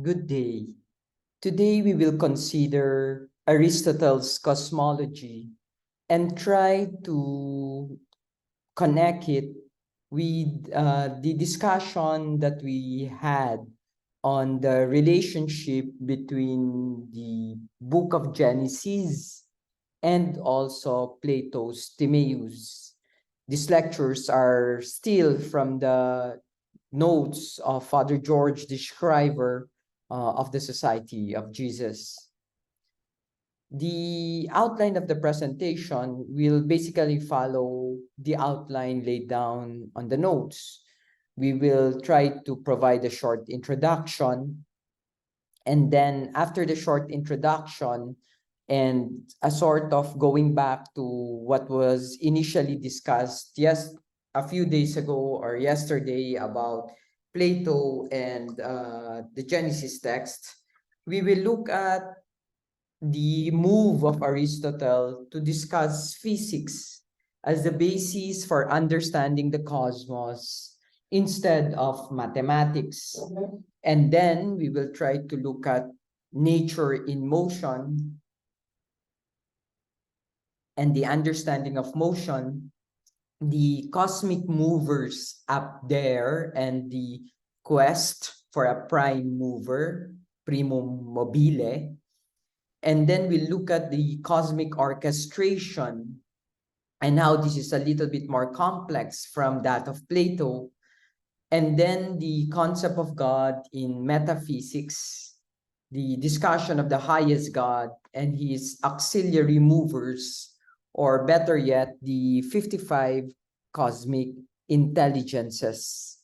Good day. Today we will consider Aristotle's cosmology and try to connect it with the discussion that we had on the relationship between the book of Genesis and also Plato's Timaeus. These lectures are still from the notes of Father George the Schriver of the Society of Jesus. The outline of the presentation will basically follow the outline laid down on the notes. We will try to provide a short introduction, and then after the short introduction and a sort of going back to what was initially discussed a few days ago or yesterday about Plato and the Genesis text, we will look at the move of Aristotle to discuss physics as the basis for understanding the cosmos instead of mathematics. And then we will try to look at nature in motion and the understanding of motion, the cosmic movers up there, and the quest for a prime mover, primum mobile. And then we look at the cosmic orchestration and how this is a little bit more complex from that of Plato. And then the concept of God in metaphysics, the discussion of the highest God and his auxiliary movers, or better yet, the 55 cosmic intelligences.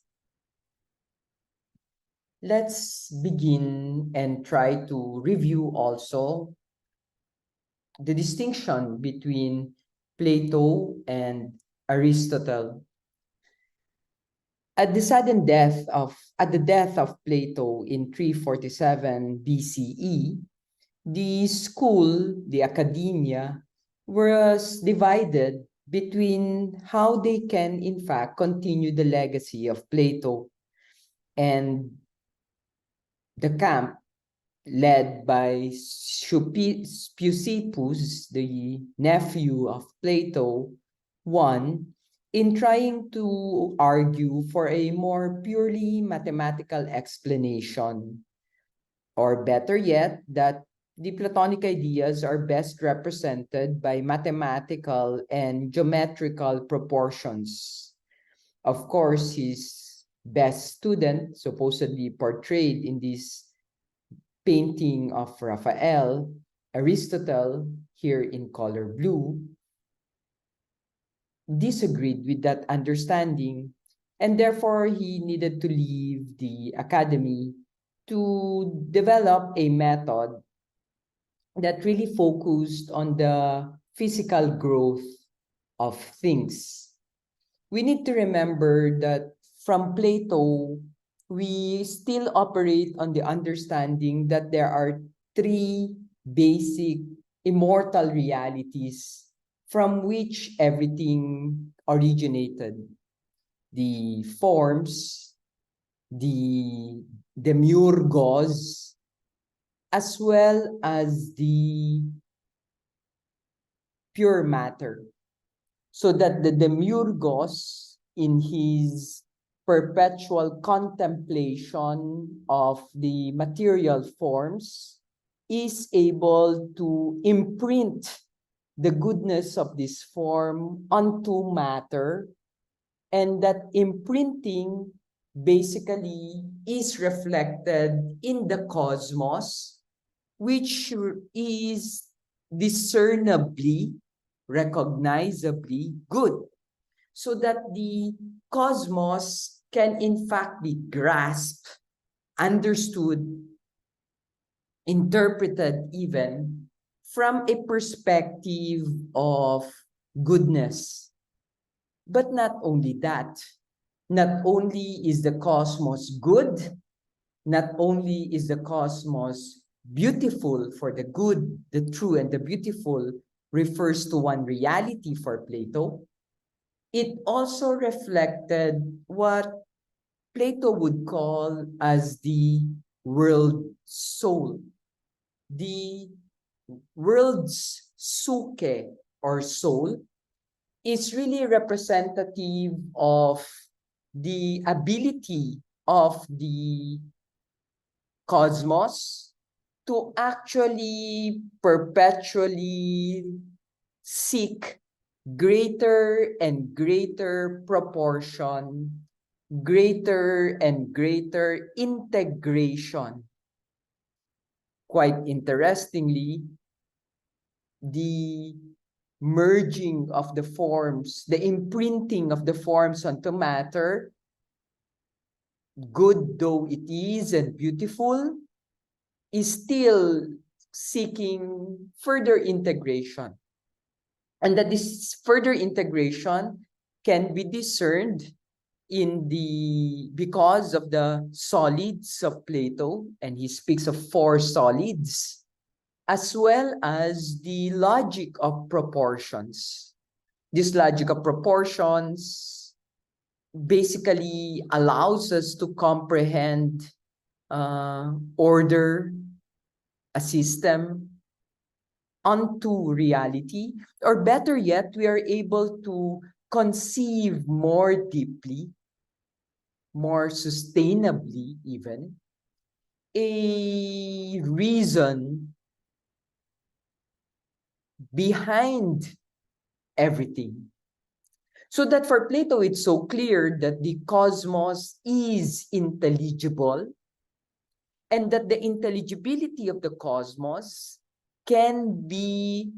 Let's begin and try to review also the distinction between Plato and Aristotle. At the death of Plato in 347 BCE, the school, the academia, was divided between how they can in fact continue the legacy of Plato, and the camp led by Speusippus, the nephew of Plato, won in trying to argue for a more purely mathematical explanation, or better yet, that the Platonic ideas are best represented by mathematical and geometrical proportions. Of course, his best student, supposedly portrayed in this painting of Raphael, Aristotle, here in color blue, disagreed with that understanding, and therefore he needed to leave the academy to develop a method that really focused on the physical growth of things. We need to remember that from Plato, we still operate on the understanding that there are three basic immortal realities from which everything originated: the forms, the demiurgos, as well as the pure matter. So that the demiurgos, in his perpetual contemplation of the material forms, is able to imprint the goodness of this form onto matter, and that imprinting basically is reflected in the cosmos, which is discernibly, recognizably good, so that the cosmos can in fact be grasped, understood, interpreted even from a perspective of goodness. But not only that, not only is the cosmos good, not only is the cosmos beautiful, for the good, the true, and the beautiful refers to one reality for Plato, it also reflected what Plato would call as the world soul. The world's suke or soul is really representative of the ability of the cosmos to actually perpetually seek greater and greater proportion, greater and greater integration. Quite interestingly, the merging of the forms, the imprinting of the forms onto matter, good though it is and beautiful, is still seeking further integration. And that this further integration can be discerned because of the solids of Plato, and he speaks of 4 solids, as well as the logic of proportions. This logic of proportions basically allows us to comprehend order, a system, onto reality, or better yet, we are able to conceive more deeply, more sustainably even, a reason behind everything. So that for Plato, it's so clear that the cosmos is intelligible, and that the intelligibility of the cosmos can be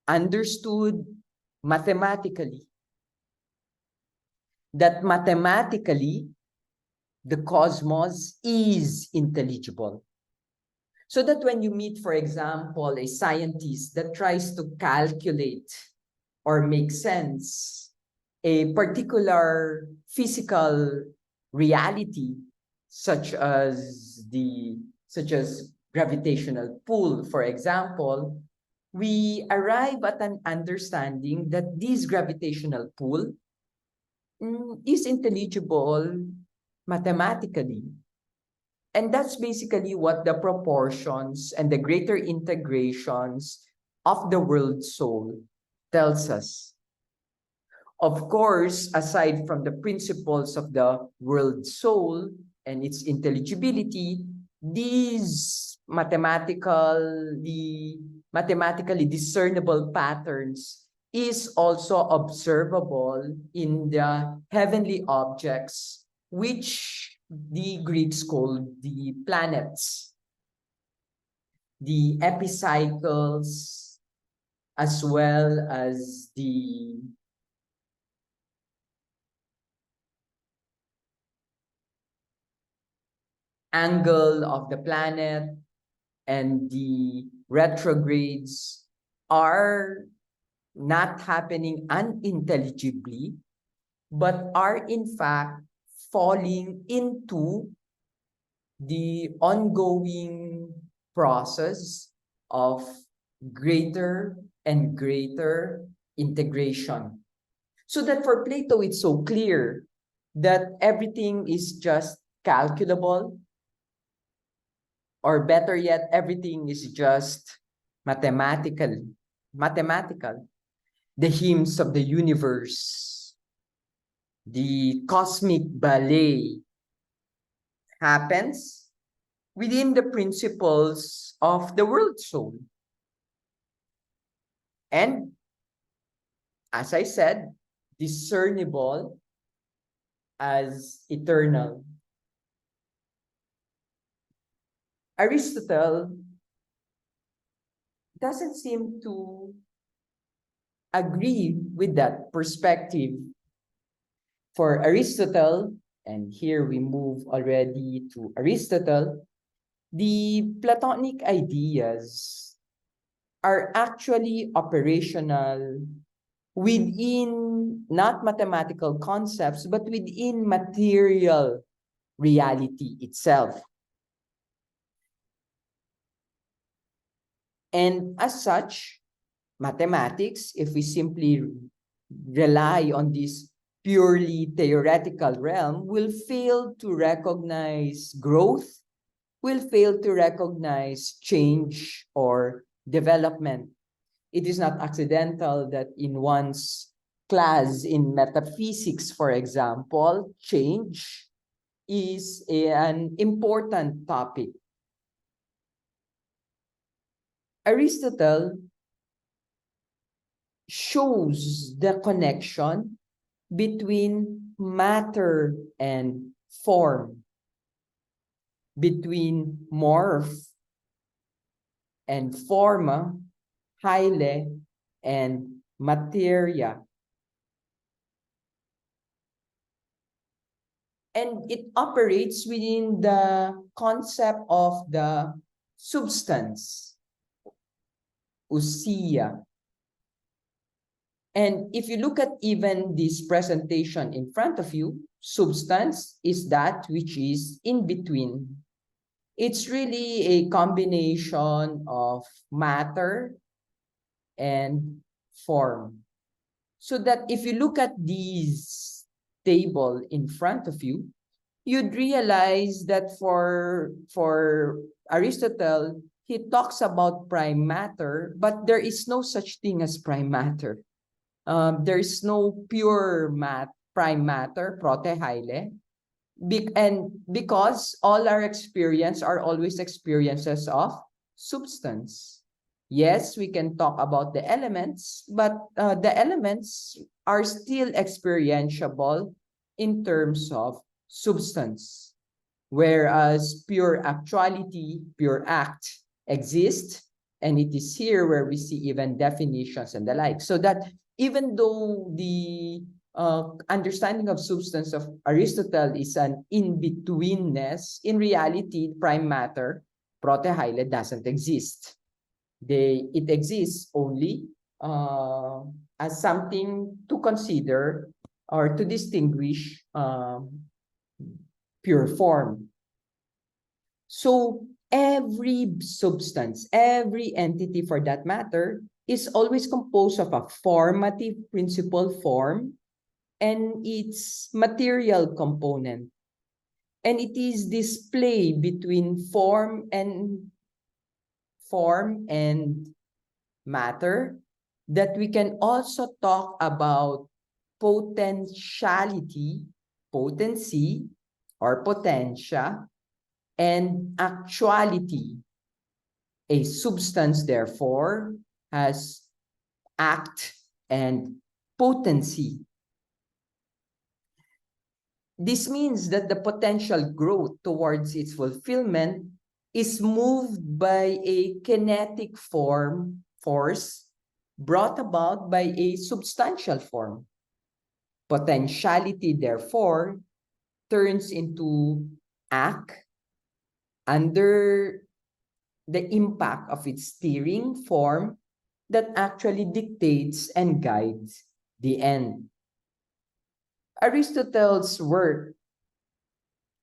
understood mathematically. That mathematically, the cosmos is intelligible. So that when you meet, for example, a scientist that tries to calculate or make sense a particular physical reality, such as gravitational pull, for example, we arrive at an understanding that this gravitational pull is intelligible mathematically. And that's basically what the proportions and the greater integrations of the world soul tells us. Of course, aside from the principles of the world soul and its intelligibility, these mathematically discernible patterns is also observable in the heavenly objects, which the Greeks called the planets, the epicycles, as well as the angle of the planet and the retrogrades are not happening unintelligibly, but are in fact falling into the ongoing process of greater and greater integration. So that for Plato, it's so clear that everything is just calculable, or better yet, everything is just mathematical. The hymns of the universe, the cosmic ballet happens within the principles of the world soul. And as I said, discernible as eternal. Aristotle doesn't seem to agree with that perspective. For Aristotle, and here we move already to Aristotle, the Platonic ideas are actually operational within not mathematical concepts, but within material reality itself. And as such, mathematics, if we simply rely on this purely theoretical realm, will fail to recognize growth, will fail to recognize change or development. It is not accidental that in one's class in metaphysics, for example, change is an important topic. Aristotle shows the connection between matter and form, between morph and forma, hyle and materia. And it operates within the concept of the substance, ousia. And if you look at even this presentation in front of you, substance is that which is in between. It's really a combination of matter and form. So that if you look at this table in front of you, you'd realize that for Aristotle, he talks about prime matter, but there is no such thing as prime matter. There is no pure prime matter, protehyle, and because all our experience are always experiences of substance. Yes, we can talk about the elements, but the elements are still experientiable in terms of substance. Whereas pure actuality, pure act exists, and it is here where we see even definitions and the like. So that even though the understanding of substance of Aristotle is an in-betweenness, in reality, prime matter, protehyle, doesn't exist. It exists only as something to consider or to distinguish pure form. So every substance, every entity for that matter, is always composed of a formative principal form and its material component. And it is this play between form and matter that we can also talk about potentiality, potency, or potentia, and actuality. A substance, therefore, has act and potency. This means that the potential growth towards its fulfillment is moved by a kinetic force brought about by a substantial form. Potentiality, therefore, turns into act under the impact of its steering form that actually dictates and guides the end. Aristotle's work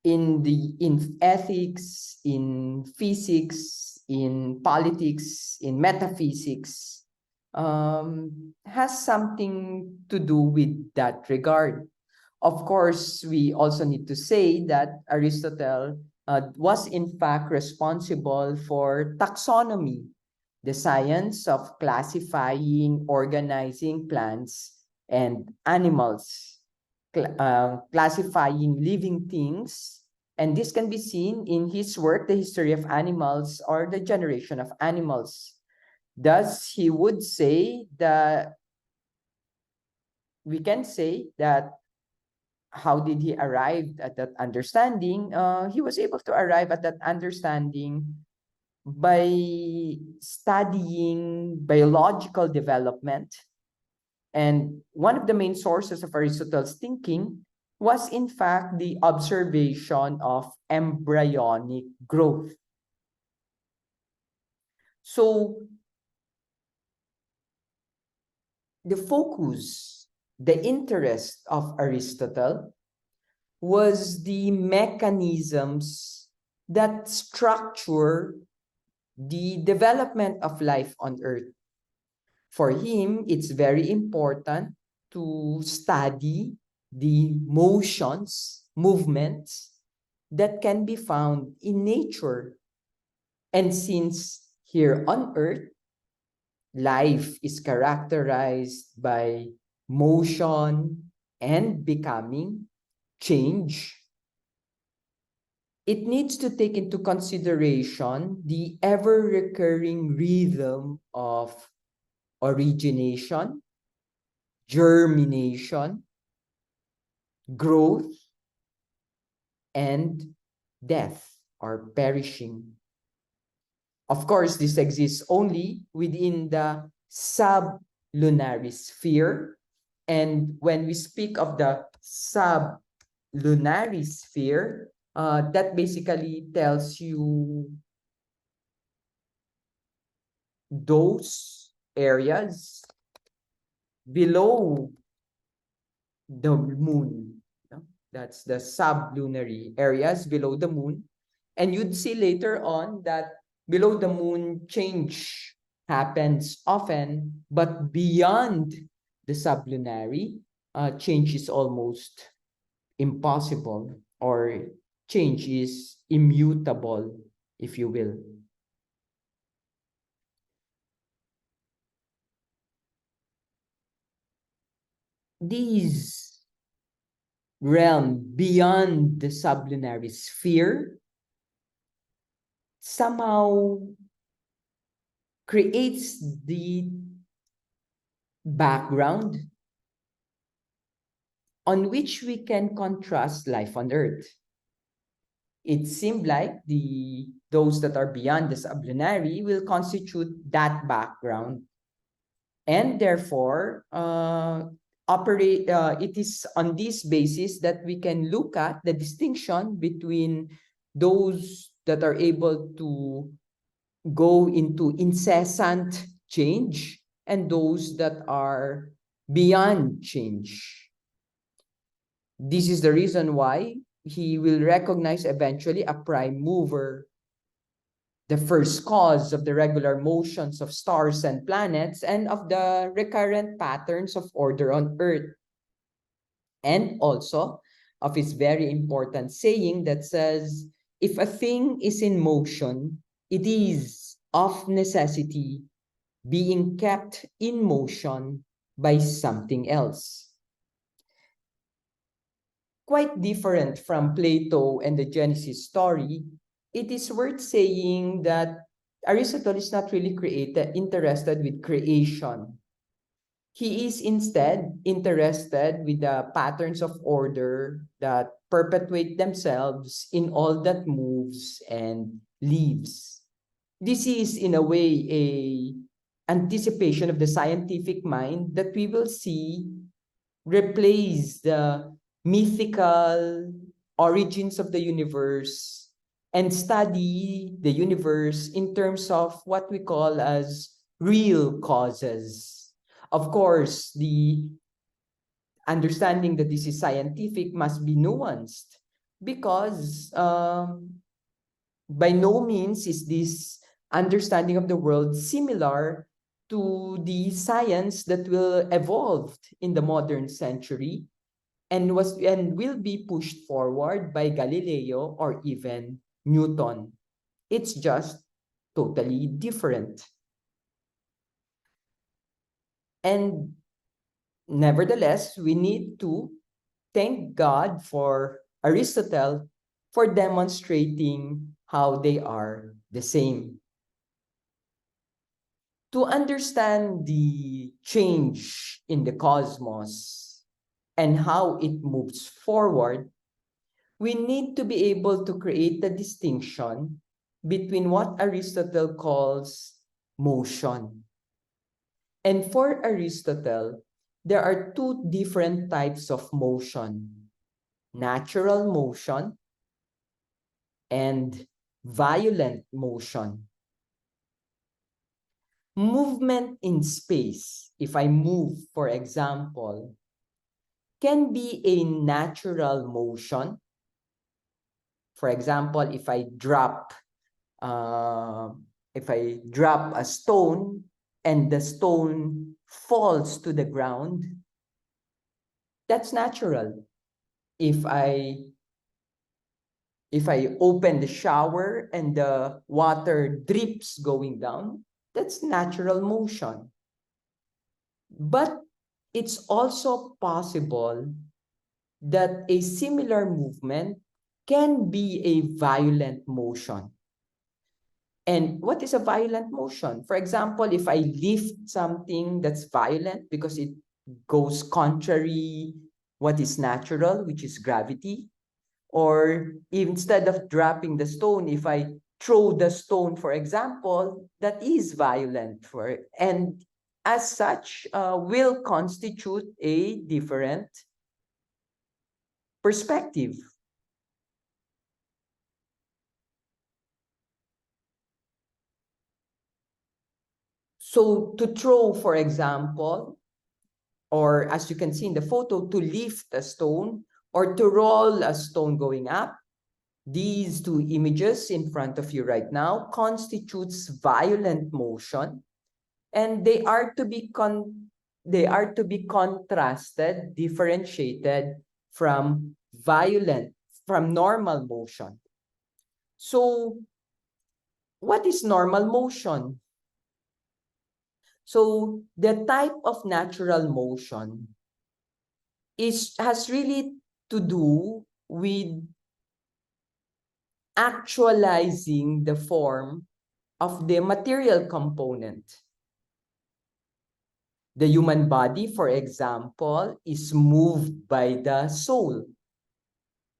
in ethics, in physics, in politics, in metaphysics, has something to do with that regard. Of course, we also need to say that Aristotle was in fact responsible for taxonomy, the science of classifying, organizing plants and animals, classifying living things. And this can be seen in his work, The History of Animals or The Generation of Animals. Thus, he would say that we can say that how did he arrive at that understanding? He was able to arrive at that understanding by studying biological development. And one of the main sources of Aristotle's thinking was, in fact, the observation of embryonic growth. So, the focus, the interest of Aristotle was the mechanisms that structure the development of life on Earth. For him, it's very important to study the motions, movements that can be found in nature. And since here on Earth, life is characterized by motion and becoming, change, it needs to take into consideration the ever-recurring rhythm of origination, germination, growth, and death or perishing. Of course, this exists only within the sublunary sphere. And when we speak of the sublunary sphere, that basically tells you those areas below the moon. No? That's the sublunary areas below the moon. And you'd see later on that below the moon change happens often, but beyond the sublunary, change is almost impossible, or change is immutable, if you will. These realm beyond the sublunary sphere somehow creates the background on which we can contrast life on Earth. It seemed like those that are beyond the sublunary will constitute that background, and therefore it is on this basis that we can look at the distinction between those that are able to go into incessant change and those that are beyond change. This is the reason why he will recognize eventually a prime mover, the first cause of the regular motions of stars and planets, and of the recurrent patterns of order on Earth. And also of his very important saying that says, if a thing is in motion, it is of necessity being kept in motion by something else. Quite different from Plato and the Genesis story, it is worth saying that Aristotle is not really interested with creation. He is instead interested with the patterns of order that perpetuate themselves in all that moves and lives. This is, in a way, a anticipation of the scientific mind that we will see replace the mythical origins of the universe and study the universe in terms of what we call as real causes. Of course, the understanding that this is scientific must be nuanced, because by no means is this understanding of the world similar to the science that will evolve in the modern century and will be pushed forward by Galileo or even Newton. It's just totally different. And nevertheless, we need to thank God for Aristotle for demonstrating how they are the same. To understand the change in the cosmos and how it moves forward, we need to be able to create the distinction between what Aristotle calls motion. And for Aristotle, there are two different types of motion: natural motion and violent motion. Movement in space, if I move, for example, can be a natural motion. For example, uh, if I drop a stone and the stone falls to the ground, that's natural. If I If I open the shower and the water drips going down, that's natural motion. But it's also possible that a similar movement can be a violent motion. And what is a violent motion? For example, if I lift something that's violent because it goes contrary what is natural, which is gravity, or instead of dropping the stone, if I throw the stone, for example, that is violent for, and as such will constitute a different perspective. So to throw, for example, or as you can see in the photo, to lift a stone or to roll a stone going up, these two images in front of you right now constitutes violent motion, and they are to be contrasted, differentiated from violent, from normal motion. So what is normal motion? So the type of natural motion has really to do with actualizing the form of the material component. The human body, for example, is moved by the soul.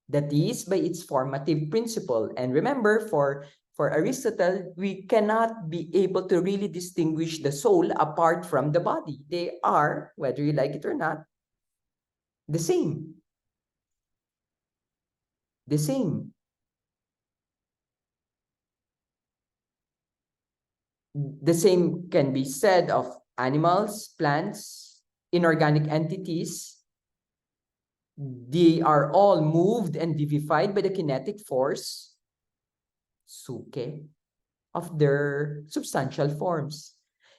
That is, by its formative principle. And remember, for Aristotle, we cannot be able to really distinguish the soul apart from the body. They are, whether you like it or not, the same. The same. The same can be said of animals, plants, inorganic entities. They are all moved and vivified by the kinetic force, suke, of their substantial forms.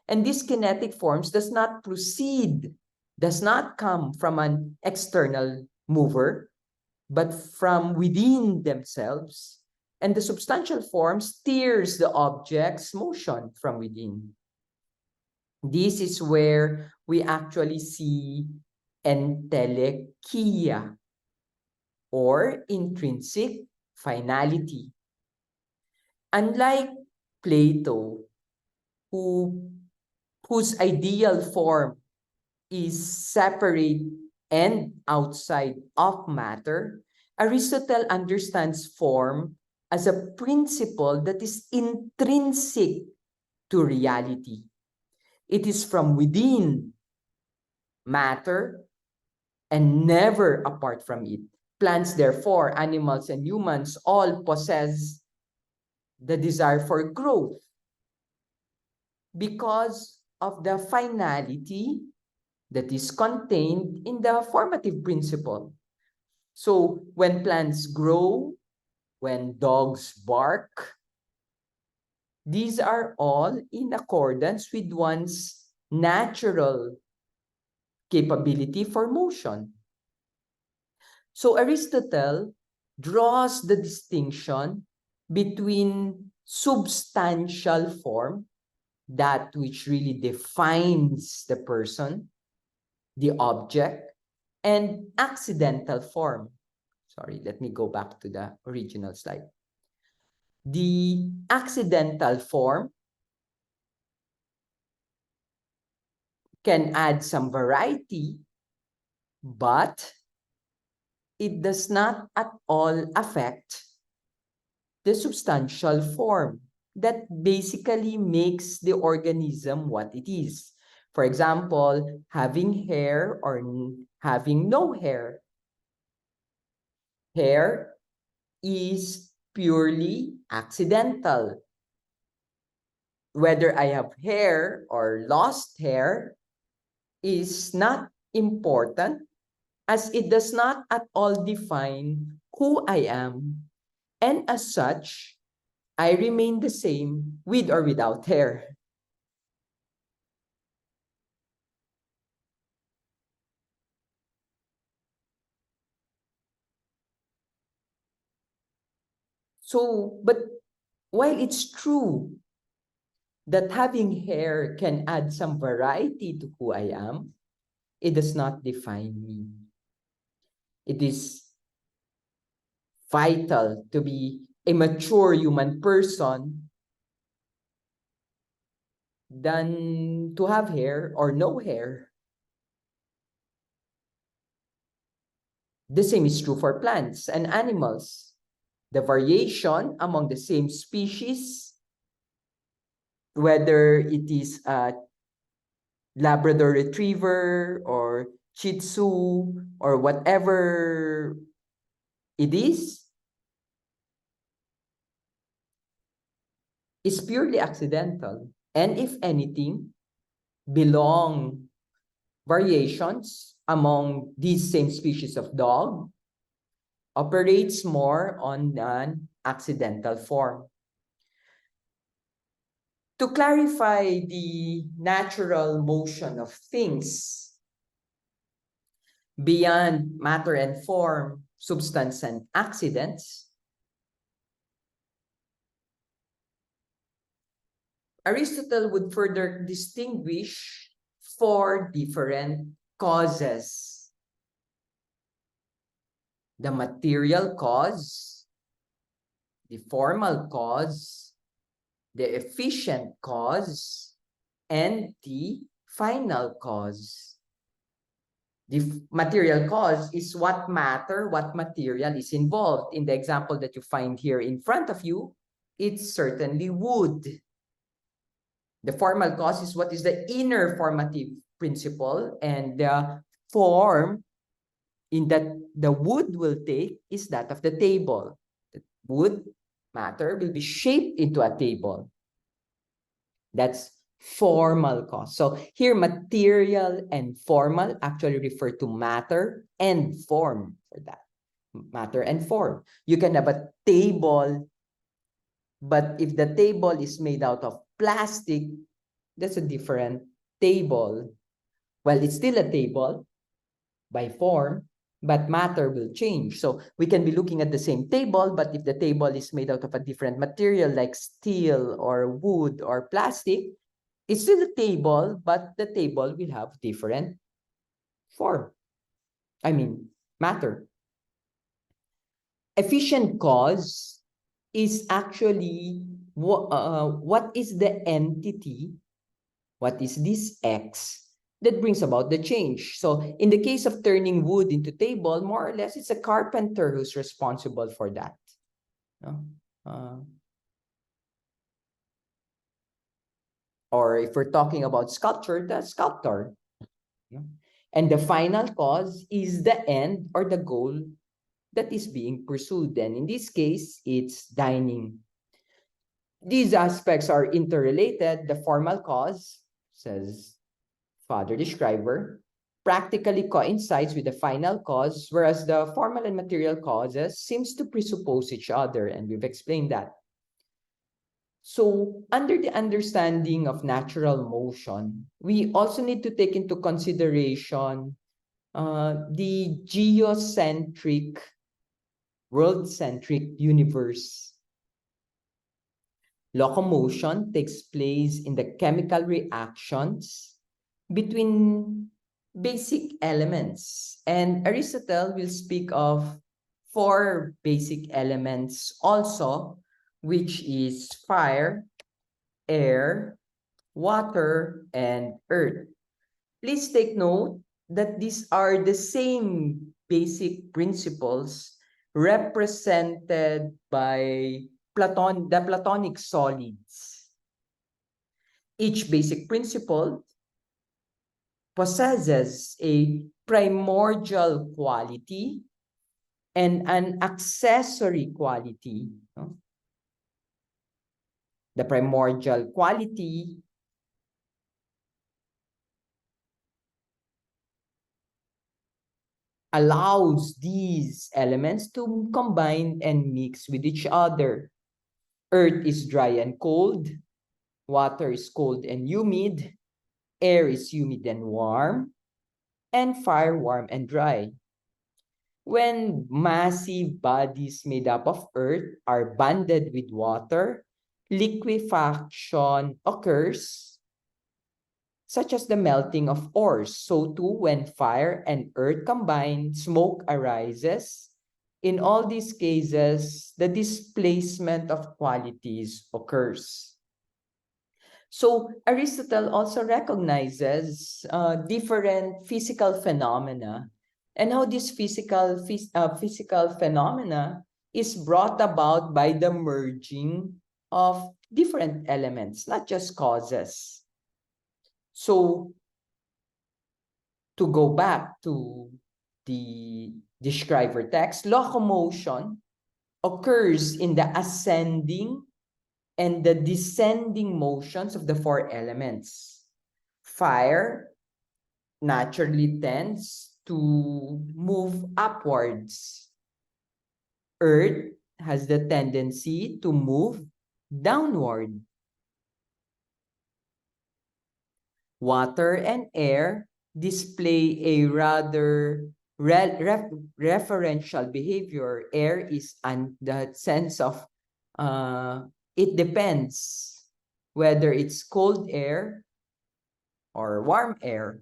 And these kinetic forms does not proceed, does not come from an external mover, but from within themselves. And the substantial form steers the object's motion from within. This is where we actually see entelekia, or intrinsic finality. Unlike Plato, whose ideal form is separate and outside of matter, Aristotle understands form as a principle that is intrinsic to reality. It is from within matter and never apart from it. Plants, therefore, animals and humans all possess the desire for growth because of the finality that is contained in the formative principle. So when plants grow, when dogs bark, these are all in accordance with one's natural capability for motion. So Aristotle draws the distinction between substantial form, that which really defines the person, the object, and accidental form. Sorry, let me go back to the original slide. The accidental form can add some variety, but it does not at all affect the substantial form that basically makes the organism what it is. For example, having hair or having no hair. Hair is purely accidental. Whether I have hair or lost hair is not important, as it does not at all define who I am. And as such, I remain the same with or without hair. So, but while it's true that having hair can add some variety to who I am, it does not define me. It is vital to be a mature human person than to have hair or no hair. The same is true for plants and animals. The variation among the same species, whether it is a Labrador Retriever or Shih Tzu or whatever it is purely accidental. And if anything, belong variations among these same species of dog operates more on an accidental form. To clarify the natural motion of things beyond matter and form, substance and accidents, Aristotle would further distinguish four different causes: the material cause, the formal cause, the efficient cause, and the final cause. The material cause is what matter, what material is involved. In the example that you find here in front of you, it's certainly wood. The formal cause is what is the inner formative principle, and the form in that the wood will take is that of the table. The wood matter will be shaped into a table. That's formal cause. So here, material and formal actually refer to matter and form for that. Matter and form. You can have a table, but if the table is made out of plastic, that's a different table. Well, it's still a table by form, but matter will change. So we can be looking at the same table, but if the table is made out of a different material like steel or wood or plastic, it's still a table, but the table will have different form. I mean, matter. Efficient cause is actually what is the entity, what is this X that brings about the change. So in the case of turning wood into table, more or less, it's a carpenter who's responsible for that. Or if we're talking about sculpture, the sculptor. And the final cause is the end or the goal that is being pursued. And in this case, it's dining. These aspects are interrelated. The formal cause, says Father the Schriver, practically coincides with the final cause, whereas the formal and material causes seems to presuppose each other, and we've explained that. So, under the understanding of natural motion, we also need to take into consideration the geocentric, world-centric universe. Locomotion takes place in the chemical reactions between basic elements. And Aristotle will speak of four basic elements also, which is fire, air, water, and earth. Please take note that these are the same basic principles represented by the Platonic solids. Each basic principle possesses a primordial quality and an accessory quality. The primordial quality allows these elements to combine and mix with each other. Earth is dry and cold. Water is cold and humid. Air is humid and warm. And fire warm and dry. when massive bodies made up of earth are bonded with water, liquefaction occurs, such as the melting of ores. So too, when fire and earth combine, smoke arises. In all these cases, the displacement of qualities occurs. So Aristotle also recognizes different physical phenomena and how this physical phenomena is brought about by the merging of different elements, not just causes. So to go back to the Schriver text, locomotion occurs in the ascending and the descending motions of the four elements. Fire naturally tends to move upwards. Earth has the tendency to move downward. Water and air display a rather referential behavior. Air is the sense of it depends whether it's cold air or warm air.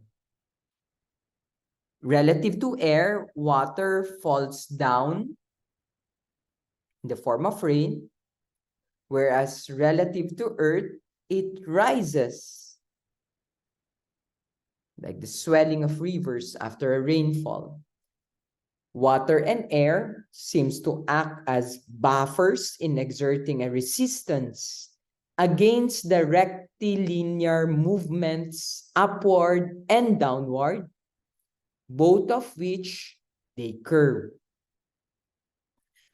Relative to air, water falls down in the form of rain, whereas relative to earth, it rises, like the swelling of rivers after a rainfall. Water and air seems to act as buffers in exerting a resistance against the rectilinear movements upward and downward, both of which they curve.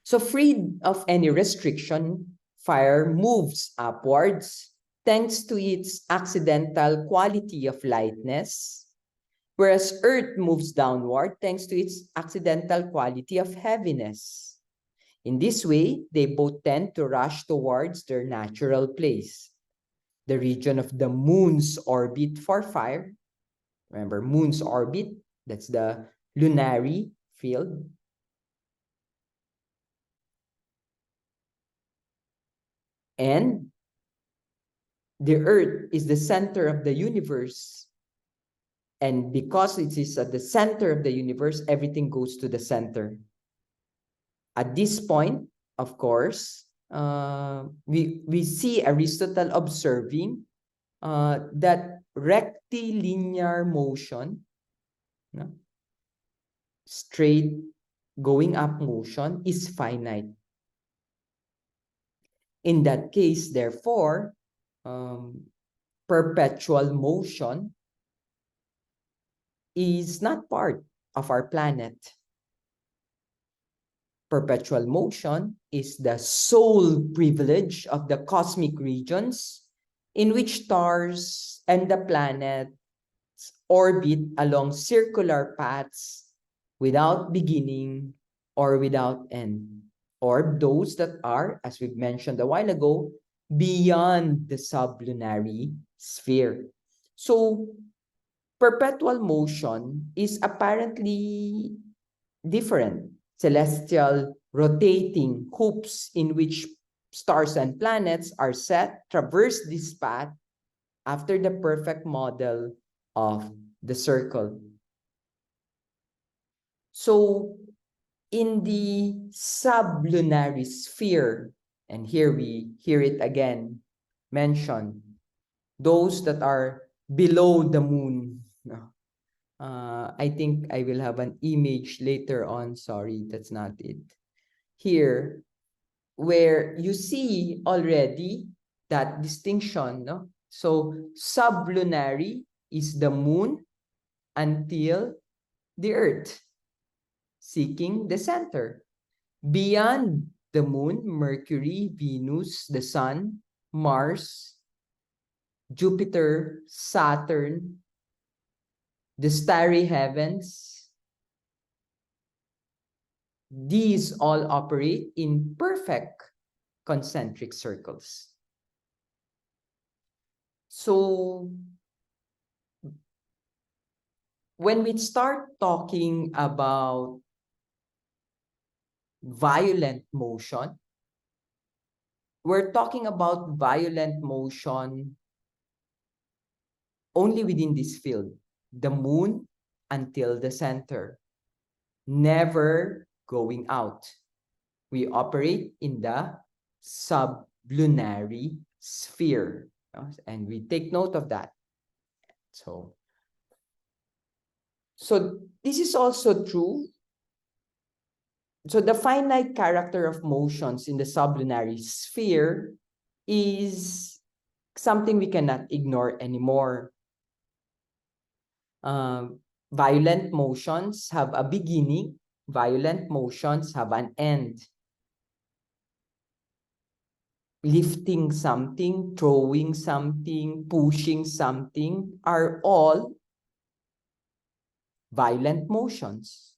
So freed of any restriction, fire moves upwards thanks to its accidental quality of lightness, whereas earth moves downward thanks to its accidental quality of heaviness. In this way, they both tend to rush towards their natural place. The region of the moon's orbit for fire, remember moon's orbit, that's the lunary field, and the earth is the center of the universe. And because it is at the center of the universe, everything goes to the center. At this point, of course, we see Aristotle observing that rectilinear motion, no, straight going up motion, is finite. In that case, therefore, perpetual motion is not part of our planet. Perpetual motion is the sole privilege of the cosmic regions in which stars and the planets orbit along circular paths without beginning or without end, or those that are, as we mentioned a while ago, beyond the sublunary sphere. So perpetual motion is apparently different. Celestial rotating hoops in which stars and planets are set traverse this path after the perfect model of the circle. So in the sublunary sphere, and here we hear it again mentioned, those that are below the moon. I think I will have an image later on. Sorry, that's not it. Here, where you see already that distinction, no? So sublunary is the moon until the earth, seeking the center. Beyond the moon, Mercury, Venus, the sun, Mars, Jupiter, Saturn, the starry heavens, these all operate in perfect concentric circles. So when we start talking about violent motion. We're talking about violent motion only within this field, the moon until the center, never going out. We operate in the sublunary sphere, and we take note of that. So this is also true. So the finite character of motions in the sublunary sphere is something we cannot ignore anymore. Violent motions have a beginning, violent motions have an end. Lifting something, throwing something, pushing something are all violent motions.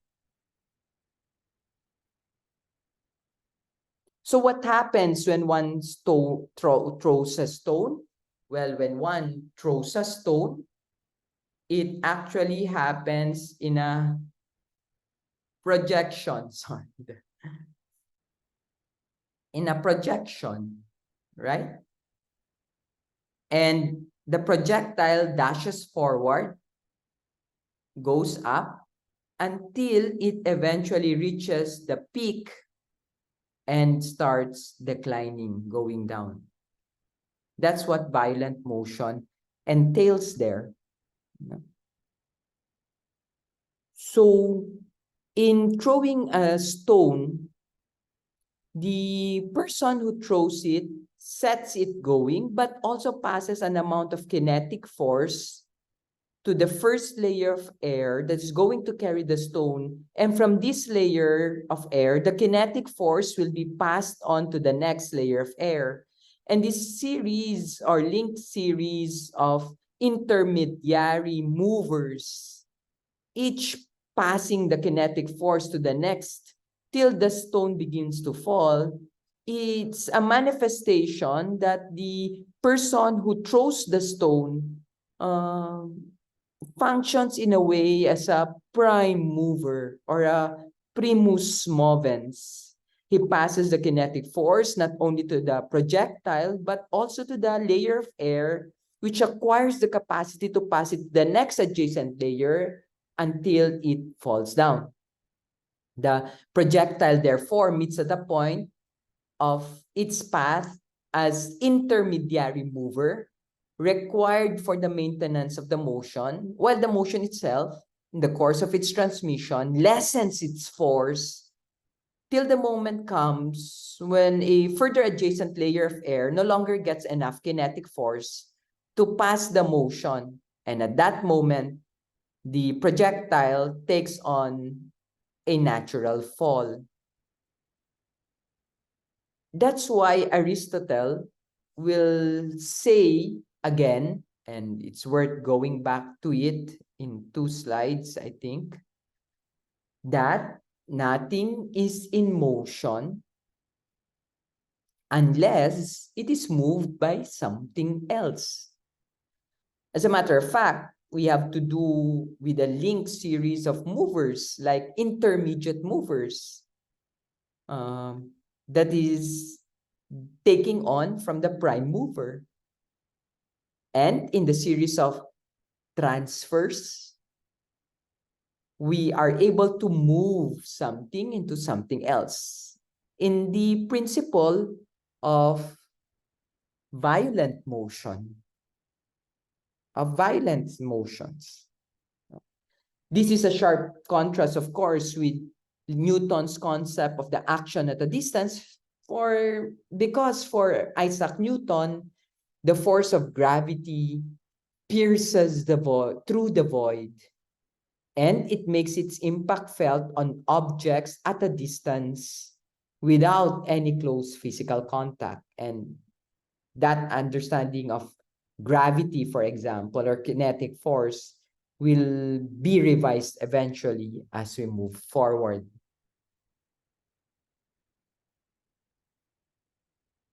So what happens when one throws a stone? Well, when one throws a stone, it actually happens in a projection, sorry. In a projection, right? And the projectile dashes forward, goes up, until it eventually reaches the peak and starts declining, going down. That's what violent motion entails there. So, in throwing a stone, the person who throws it sets it going, but also passes an amount of kinetic force to the first layer of air that is going to carry the stone. And from this layer of air, the kinetic force will be passed on to the next layer of air. And this series or linked series of intermediary movers, each passing the kinetic force to the next till the stone begins to fall, it's a manifestation that the person who throws the stone functions in a way as a prime mover or a primus movens. He passes the kinetic force not only to the projectile, but also to the layer of air, which acquires the capacity to pass it to the next adjacent layer until it falls down. The projectile, therefore, meets at the point of its path as intermediary mover required for the maintenance of the motion, while the motion itself, in the course of its transmission, lessens its force till the moment comes when a further adjacent layer of air no longer gets enough kinetic force to pass the motion. And at that moment, the projectile takes on a natural fall. That's why Aristotle will say again, and it's worth going back to it in 2 slides, I think, that nothing is in motion unless it is moved by something else. As a matter of fact, we have to do with a linked series of movers, like intermediate movers, that is taking on from the prime mover. And in the series of transfers, we are able to move something into something else in the principle of violent motion, of violent motions. This is a sharp contrast, of course, with Newton's concept of the action at a distance, because for Isaac Newton, the force of gravity pierces the void through the void, and it makes its impact felt on objects at a distance without any close physical contact. And that understanding of gravity, for example, or kinetic force will be revised eventually as we move forward.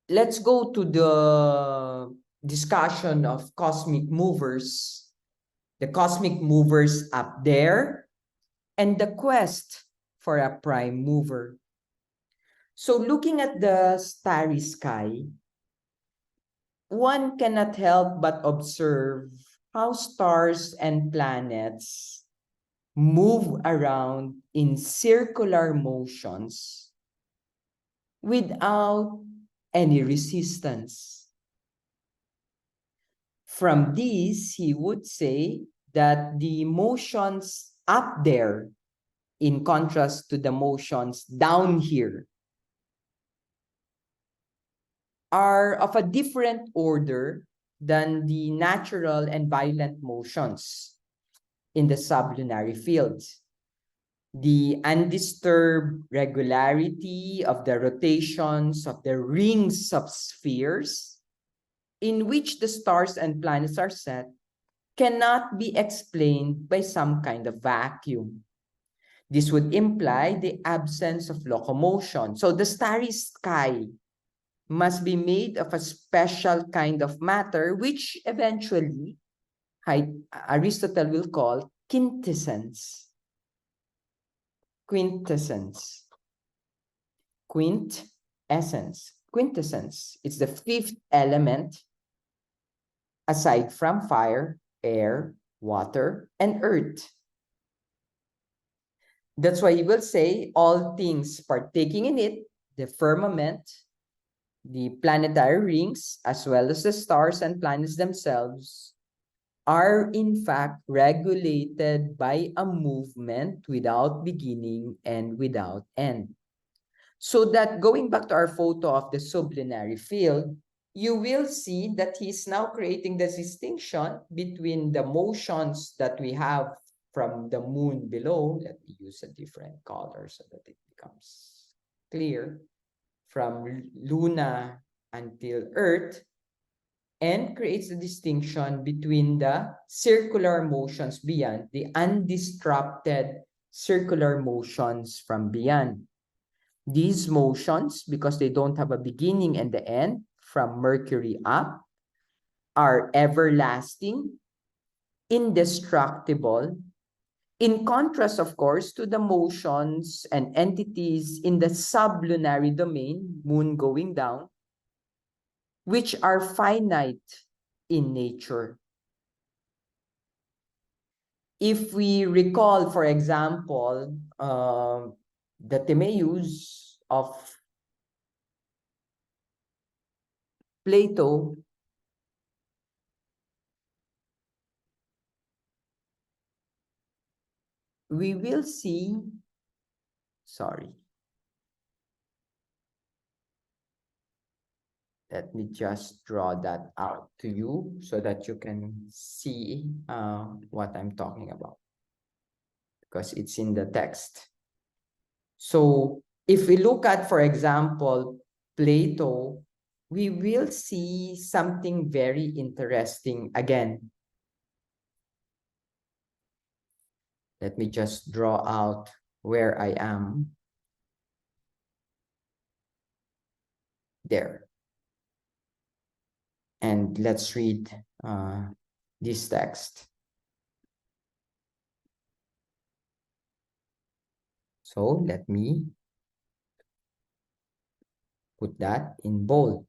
Let's go to the discussion of cosmic movers, the cosmic movers up there, and the quest for a prime mover. So looking at the starry sky, one cannot help but observe how stars and planets move around in circular motions without any resistance. From this, he would say that the motions up there, in contrast to the motions down here, are of a different order than the natural and violent motions in the sublunary fields. The undisturbed regularity of the rotations of the rings of spheres in which the stars and planets are set cannot be explained by some kind of vacuum. This would imply the absence of locomotion. So the starry sky must be made of a special kind of matter, which eventually Aristotle will call quintessence. Quintessence. Quintessence. Quintessence. It's the fifth element aside from fire, air, water, and earth. That's why he will say all things partaking in it, the firmament, the planetary rings, as well as the stars and planets themselves, are in fact regulated by a movement without beginning and without end. So that going back to our photo of the sublunary field, you will see that he's now creating the distinction between the motions that we have from the moon below. Let me use a different color so that it becomes clear. From Luna until Earth, and creates a distinction between the circular motions beyond, the undisrupted circular motions from beyond. These motions, because they don't have a beginning and the end, from Mercury up, are everlasting, indestructible, in contrast, of course, to the motions and entities in the sublunary domain, moon going down, which are finite in nature. If we recall, for example, the Timaeus of Plato, we will see, sorry, let me just draw that out to you so that you can see what I'm talking about, because it's in the text. So if we look at, for example, Plato, we will see something very interesting again. Let me just draw out where I am. There. And let's read this text. So let me put that in bold.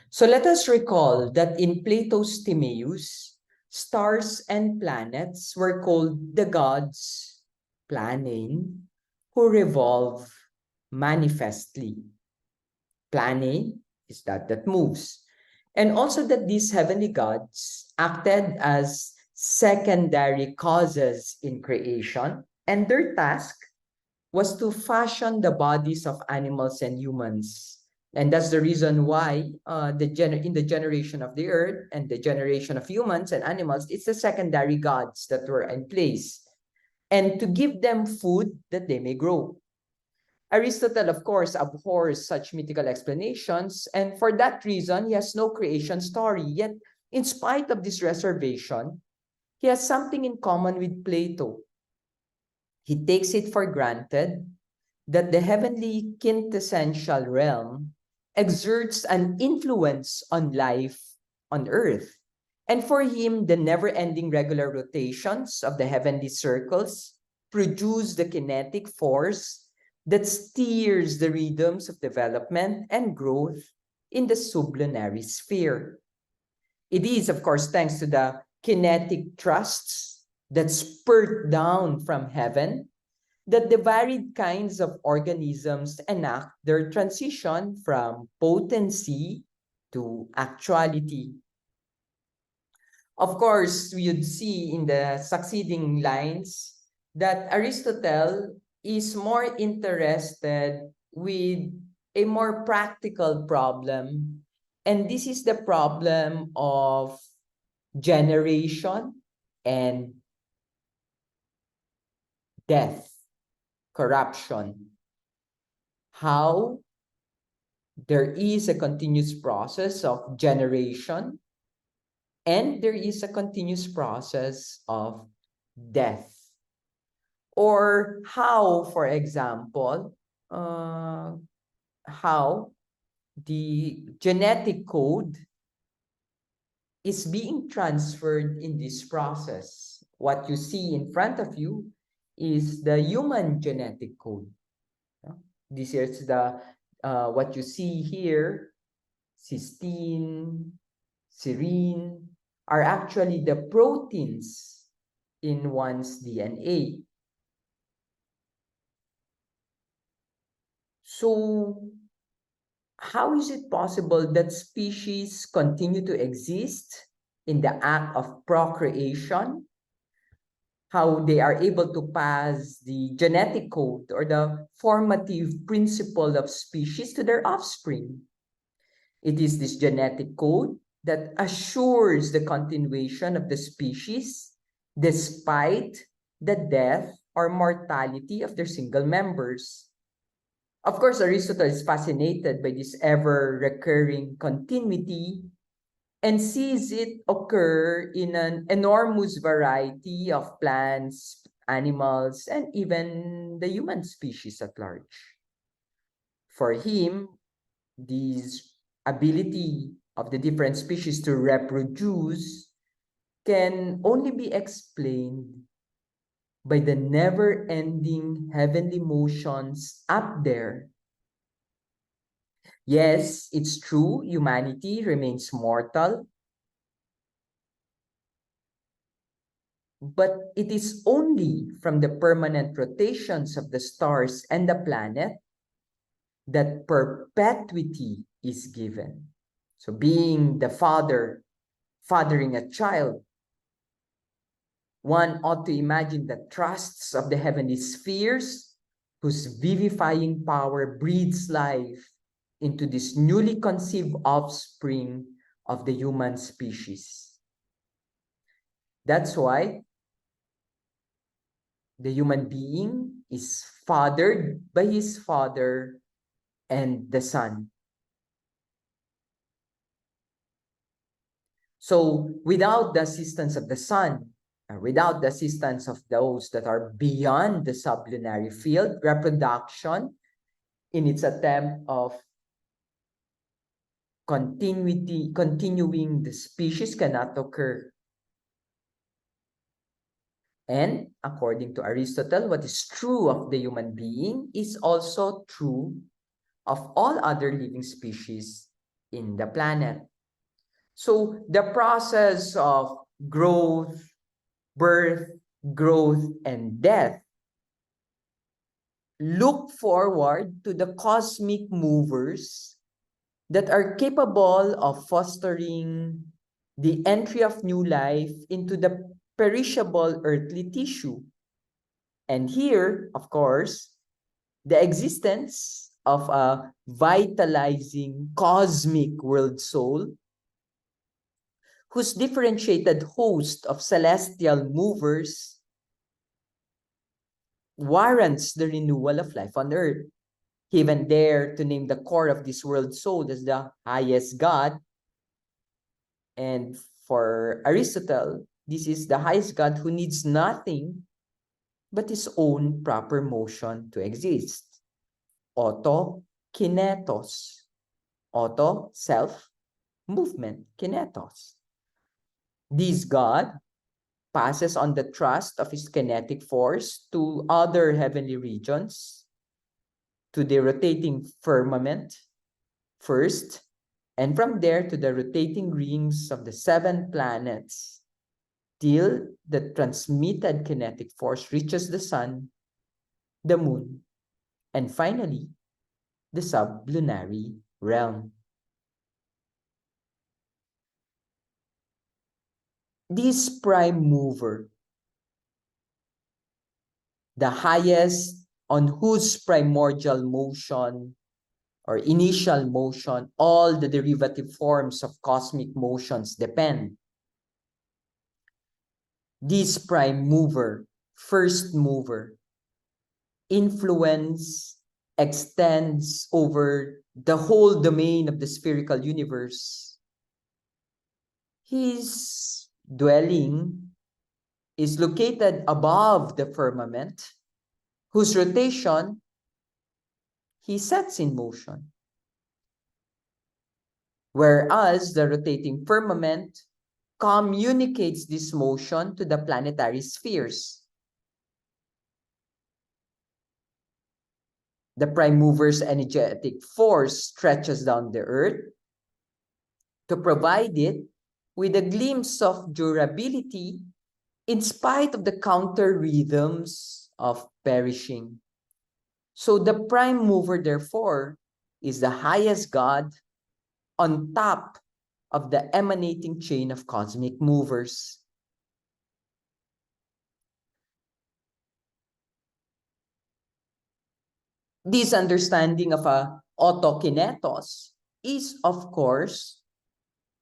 So let us recall that in Plato's Timaeus, stars and planets were called the gods, planane, who revolve manifestly. Planane is that moves. And also that these heavenly gods acted as secondary causes in creation, and their task was to fashion the bodies of animals and humans. And that's the reason why in the generation of the earth and the generation of humans and animals, it's the secondary gods that were in place. And to give them food that they may grow. Aristotle, of course, abhors such mythical explanations, and for that reason, he has no creation story. Yet, in spite of this reservation, he has something in common with Plato. He takes it for granted that the heavenly quintessential realm exerts an influence on life on earth. And for him, the never-ending regular rotations of the heavenly circles produce the kinetic force that steers the rhythms of development and growth in the sublunary sphere. It is, of course, thanks to the kinetic thrusts that spurt down from heaven that the varied kinds of organisms enact their transition from potency to actuality. Of course, you'd see in the succeeding lines that Aristotle is more interested with a more practical problem. And this is the problem of generation and death, corruption. How there is a continuous process of generation and there is a continuous process of death. Or how, for example, how the genetic code is being transferred in this process. What you see in front of you is the human genetic code. This is the what you see here, cysteine, serine, are actually the proteins in one's DNA. So, how is it possible that species continue to exist in the act of procreation? How they are able to pass the genetic code or the formative principle of species to their offspring? It is this genetic code that assures the continuation of the species despite the death or mortality of their single members. Of course, Aristotle is fascinated by this ever-recurring continuity and sees it occur in an enormous variety of plants, animals, and even the human species at large. For him, this ability of the different species to reproduce can only be explained by the never-ending heavenly motions up there. Yes, it's true, humanity remains mortal, but it is only from the permanent rotations of the stars and the planet that perpetuity is given. So being the father, fathering a child, one ought to imagine the trusts of the heavenly spheres whose vivifying power breathes life into this newly conceived offspring of the human species. That's why the human being is fathered by his father and the son. So without the assistance of the sun, without the assistance of those that are beyond the sublunary field, reproduction in its attempt of continuing the species cannot occur. And according to Aristotle, what is true of the human being is also true of all other living species in the planet. So the process of growth, birth, growth, and death look forward to the cosmic movers that are capable of fostering the entry of new life into the perishable earthly tissue. And here, of course, the existence of a vitalizing cosmic world soul whose differentiated host of celestial movers warrants the renewal of life on earth. He even dared to name the core of this world soul as the highest God. And for Aristotle, this is the highest God who needs nothing but his own proper motion to exist. Auto, kinetos. Auto, self, movement, kinetos. This God passes on the trust of his kinetic force to other heavenly regions to the rotating firmament first, and from there to the rotating rings of the 7 planets, till the transmitted kinetic force reaches the sun, the moon, and finally, the sublunary realm. This prime mover, the highest on whose primordial motion or initial motion all the derivative forms of cosmic motions depend. This prime mover, first mover, influence extends over the whole domain of the spherical universe. His dwelling is located above the firmament, whose rotation he sets in motion. Whereas the rotating firmament communicates this motion to the planetary spheres. The prime mover's energetic force stretches down the earth to provide it with a glimpse of durability in spite of the counter rhythms of perishing. So the prime mover, therefore, is the highest God on top of the emanating chain of cosmic movers. This understanding of a autokinetos is, of course,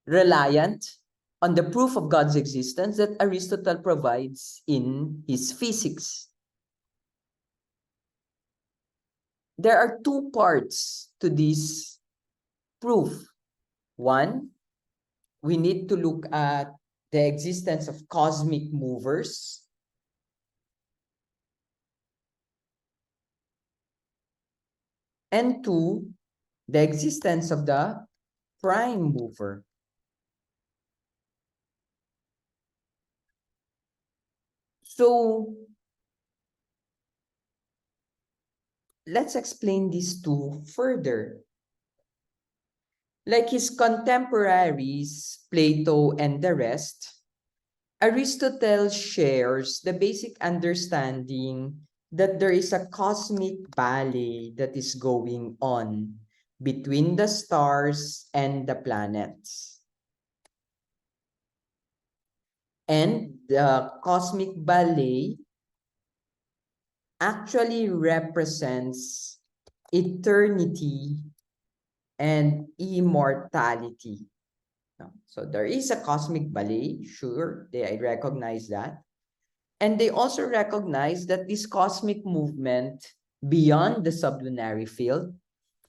reliant on the proof of God's existence that Aristotle provides in his Physics. There are 2 parts to this proof. One, we need to look at the existence of cosmic movers. And 2, the existence of the prime mover. So let's explain these 2 further. Like his contemporaries, Plato and the rest, Aristotle shares the basic understanding that there is a cosmic ballet that is going on between the stars and the planets. And the cosmic ballet actually represents eternity and immortality. So there is a cosmic ballet, sure, they recognize that. And they also recognize that this cosmic movement beyond the sublunary field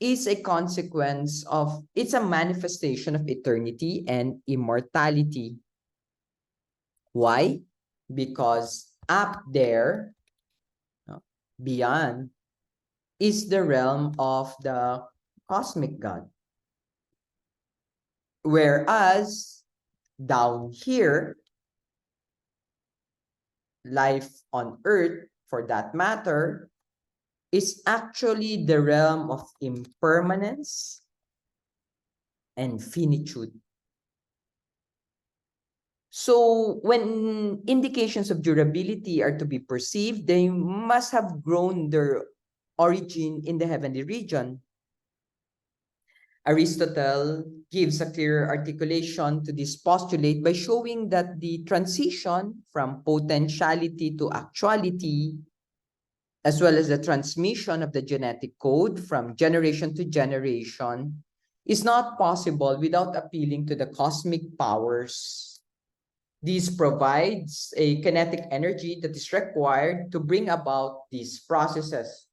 is a consequence of, it's a manifestation of eternity and immortality. Why? Because up there, beyond, is the realm of the cosmic God. Whereas down here, life on earth, for that matter, is actually the realm of impermanence and finitude. So when indications of durability are to be perceived, they must have grown their origin in the heavenly region. Aristotle gives a clear articulation to this postulate by showing that the transition from potentiality to actuality, as well as the transmission of the genetic code from generation to generation, is not possible without appealing to the cosmic powers. This provides a kinetic energy that is required to bring about these processes.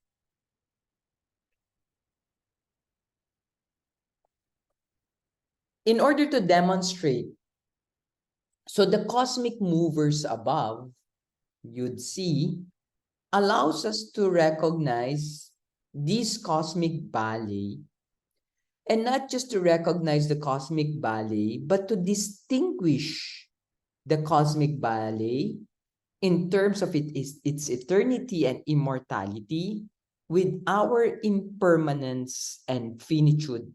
In order to demonstrate, so the cosmic movers above, you'd see, allows us to recognize this cosmic ballet, and not just to recognize the cosmic ballet, but to distinguish the cosmic ballet in terms of its eternity and immortality with our impermanence and finitude.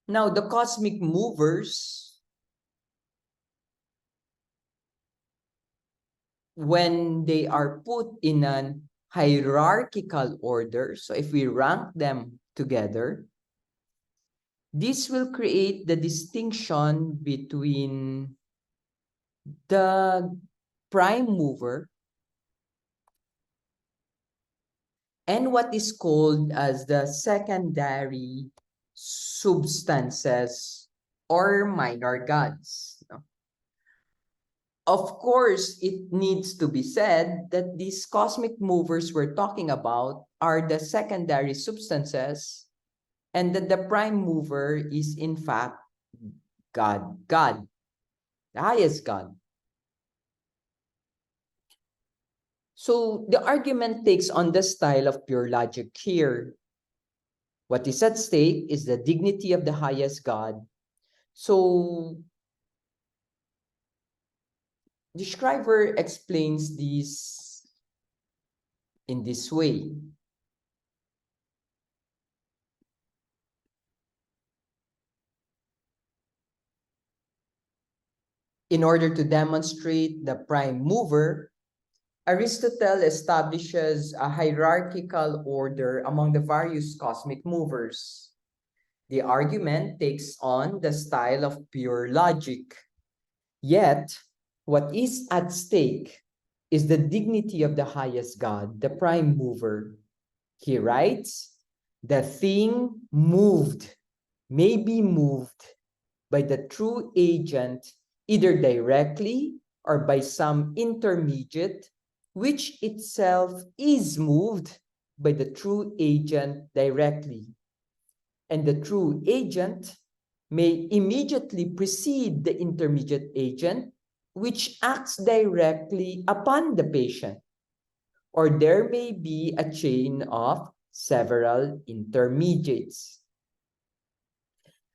Now, the cosmic movers, when they are put in an hierarchical order, so if we rank them together, this will create the distinction between the prime mover and what is called as the secondary substances or minor gods. Of course, it needs to be said that these cosmic movers we're talking about are the secondary substances, and that the prime mover is in fact God, the highest God. So the argument takes on the style of pure logic here. What is at stake is the dignity of the highest God. So the Schriver explains this in this way. In order to demonstrate the prime mover, Aristotle establishes a hierarchical order among the various cosmic movers. The argument takes on the style of pure logic. Yet, what is at stake is the dignity of the highest God, the prime mover. He writes, the thing moved may be moved by the true agent either directly or by some intermediate, which itself is moved by the true agent directly. And the true agent may immediately precede the intermediate agent, which acts directly upon the patient. Or there may be a chain of several intermediates.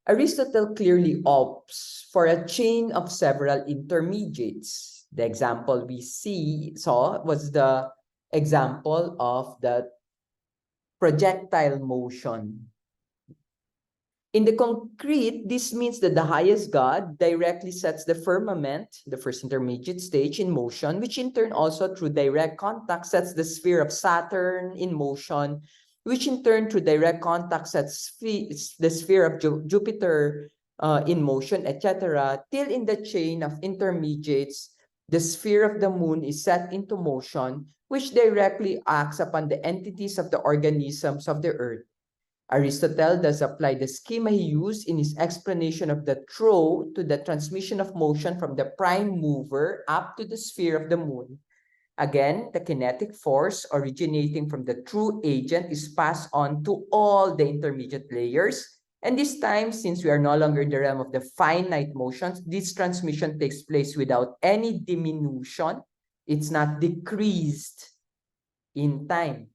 Aristotle clearly opts for a chain of several intermediates. The example we saw was the example of the projectile motion. In the concrete, this means that the highest God directly sets the firmament, the first intermediate stage, in motion, which in turn also through direct contact sets the sphere of Saturn in motion, which in turn through direct contact sets the sphere of Jupiter in motion, etc., till in the chain of intermediates, the sphere of the moon is set into motion, which directly acts upon the entities of the organisms of the earth. Aristotle does apply the schema he used in his explanation of the throw to the transmission of motion from the prime mover up to the sphere of the moon. Again, the kinetic force originating from the true agent is passed on to all the intermediate layers. And this time, since we are no longer in the realm of the finite motions, this transmission takes place without any diminution. It's not decreased in time.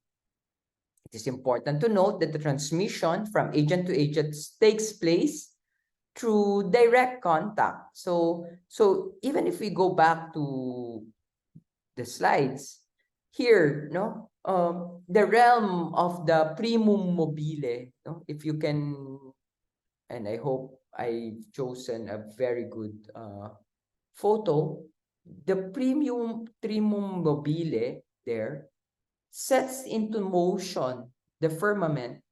It is important to note that the transmission from agent to agent takes place through direct contact. So even if we go back to the slides, here, the realm of the primum mobile, if you can, and I hope I've chosen a very good photo, the primum mobile there sets into motion the firmament.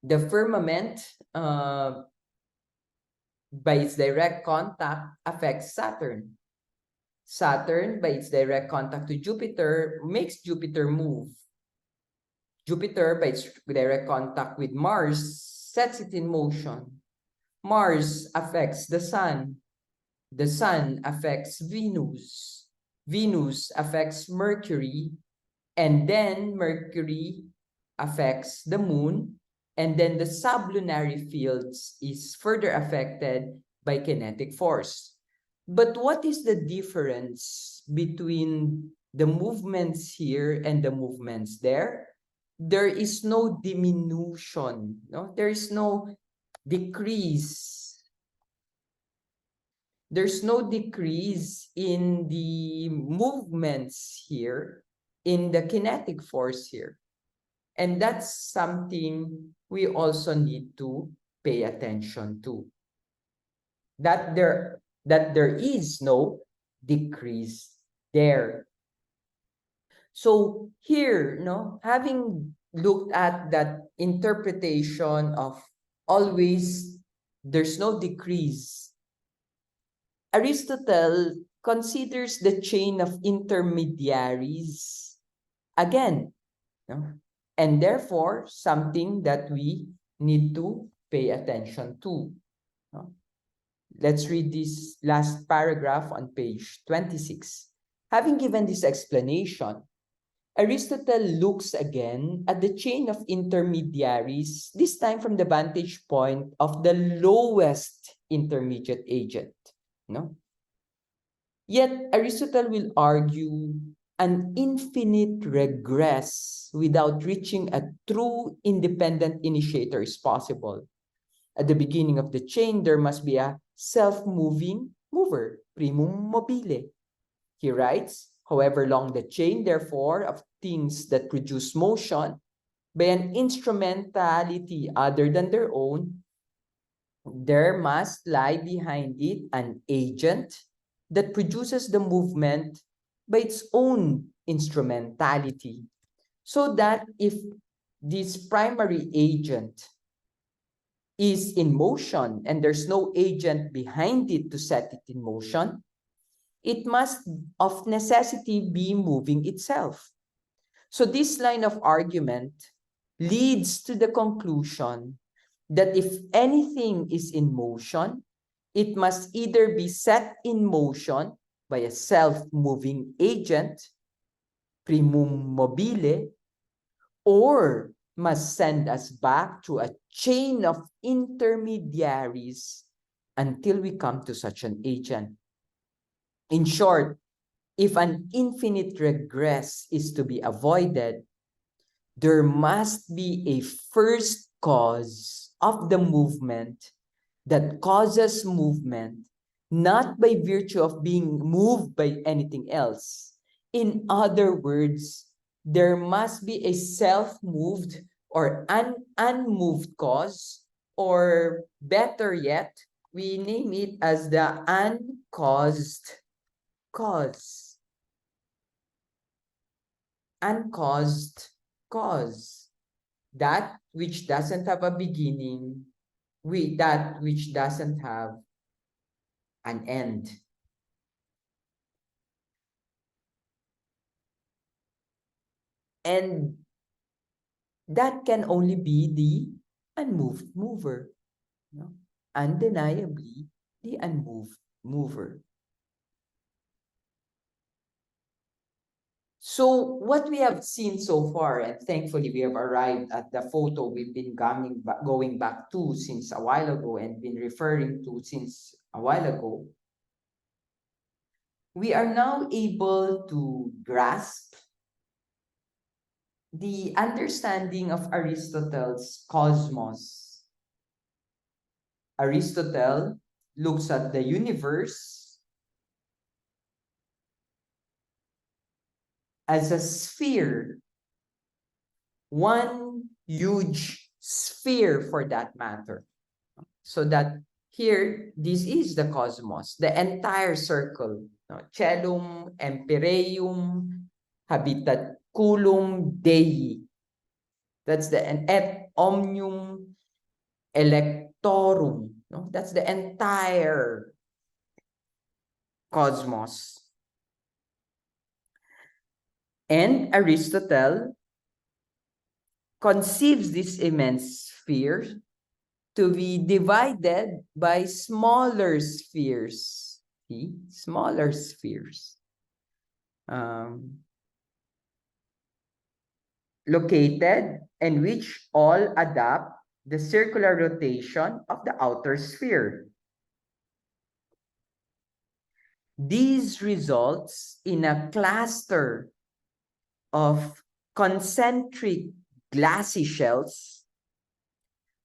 The firmament, by its direct contact, affects Saturn. Saturn, by its direct contact to Jupiter, makes Jupiter move. Jupiter, by its direct contact with Mars, sets it in motion. Mars affects the Sun. The Sun affects Venus. Venus affects Mercury. And then Mercury affects the moon, and then the sublunary fields is further affected by kinetic force. But what is the difference between the movements here and the movements there? There is no diminution, no? There is no decrease. there's no decrease in the movements here, in the kinetic force here. And that's something we also need to pay attention to. That there is no decrease there. So here, having looked at that interpretation of always there's no decrease, Aristotle considers the chain of intermediaries again, and therefore something that we need to pay attention to. Let's read this last paragraph on page 26. Having given this explanation, Aristotle looks again at the chain of intermediaries, this time from the vantage point of the lowest intermediate agent. Yet Aristotle will argue an infinite regress without reaching a true independent initiator is possible. At the beginning of the chain, there must be a self-moving mover, primum mobile. He writes, however long the chain, therefore, of things that produce motion, by an instrumentality other than their own, there must lie behind it an agent that produces the movement by its own instrumentality. So that if this primary agent is in motion and there's no agent behind it to set it in motion, it must of necessity be moving itself. So this line of argument leads to the conclusion that if anything is in motion, it must either be set in motion by a self-moving agent, primum mobile, or must send us back to a chain of intermediaries until we come to such an agent. In short, if an infinite regress is to be avoided, there must be a first cause of the movement that causes movement, not by virtue of being moved by anything else. In other words, there must be a self-moved or unmoved cause, or better yet, we name it as the uncaused cause. Uncaused cause. That which doesn't have a beginning, that which doesn't have an end. And that can only be the unmoved mover. Undeniably, the unmoved mover. So what we have seen so far, and thankfully we have arrived at the photo we've been going back to since a while ago and been referring to since a while ago, we are now able to grasp the understanding of Aristotle's cosmos. Aristotle looks at the universe as a sphere, one huge sphere for that matter. So that here, this is the cosmos, the entire circle. Celum, Empyreum, Habitaculum Dei. That's the et omnium electorum. That's the entire cosmos. And Aristotle conceives this immense sphere to be divided by smaller spheres. See? Smaller spheres. Located and which all adapt the circular rotation of the outer sphere. These results in a cluster of concentric glassy shells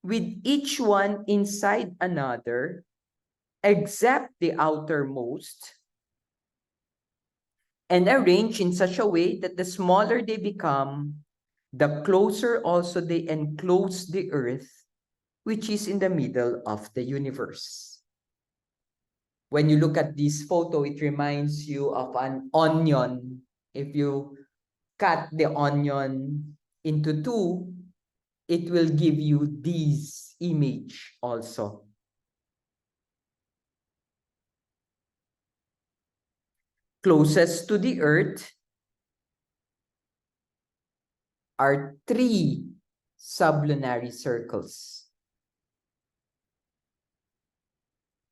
with each one inside another except the outermost, and arrange in such a way that the smaller they become, the closer also they enclose the Earth, which is in the middle of the universe. When you look at this photo, it reminds you of an onion. If you cut the onion into two, it will give you this image also. Closest to the Earth are three sublunary circles,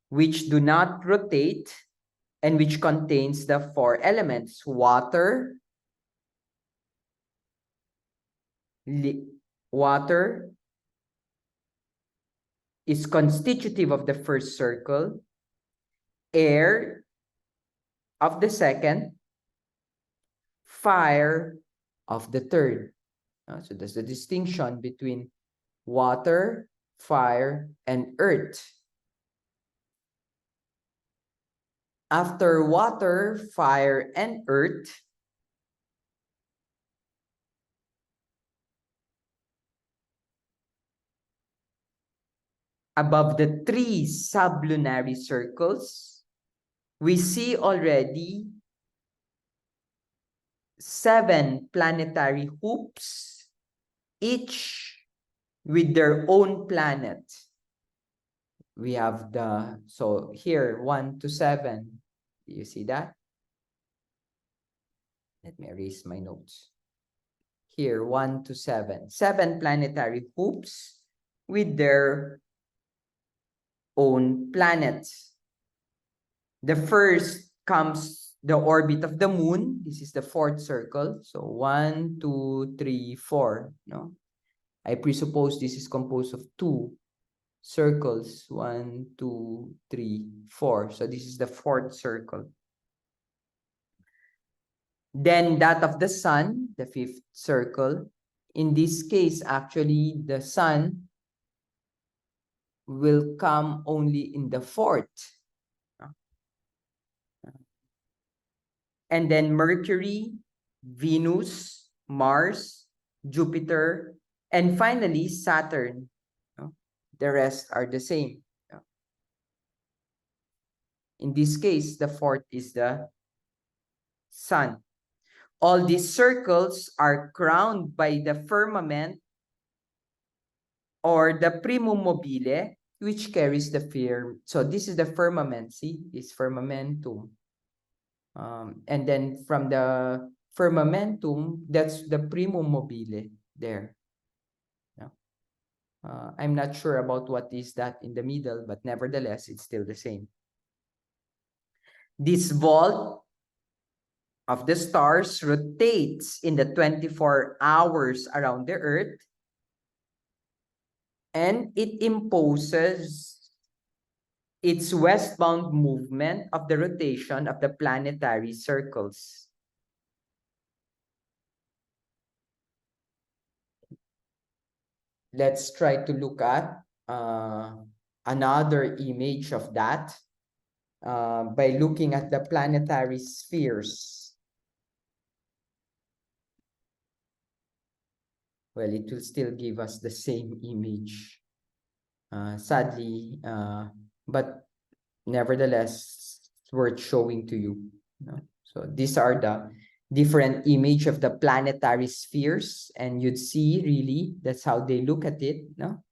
which do not rotate and which contains the four elements: water, water is constitutive of the first circle, air of the second, fire of the third. So there's the distinction between water, fire, and earth. After water, fire, and earth, above the three sublunary circles, we see already 7 planetary hoops, each with their own planet. We have so here, 1 to 7. Do you see that? Let me erase my notes. Here, 1 to 7. 7 planetary hoops with their own planets. The first comes the orbit of the moon. This is the 4th circle. So 1, 2, 3, 4. No? I presuppose this is composed of 2 circles. 1, 2, 3, 4. So this is the 4th circle. Then that of the sun, the 5th circle. In this case, actually, the sun will come only in the 4th. And then Mercury, Venus, Mars, Jupiter, and finally Saturn. The rest are the same. In this case, the 4th is the sun. All these circles are crowned by the firmament or the primum mobile, which carries the firm. So this is the firmament. See, this firmamentum. And then from the firmamentum, that's the primum mobile there. I'm not sure about what is that in the middle, but nevertheless, it's still the same. This vault of the stars rotates in the 24 hours around the Earth, and it imposes its westbound movement of the rotation of the planetary circles. Let's try to look at another image of that by looking at the planetary spheres. Well, it will still give us the same image, sadly, but nevertheless, it's worth showing to you. So these are the different image of the planetary spheres, and you'd see really that's how they look at it. No,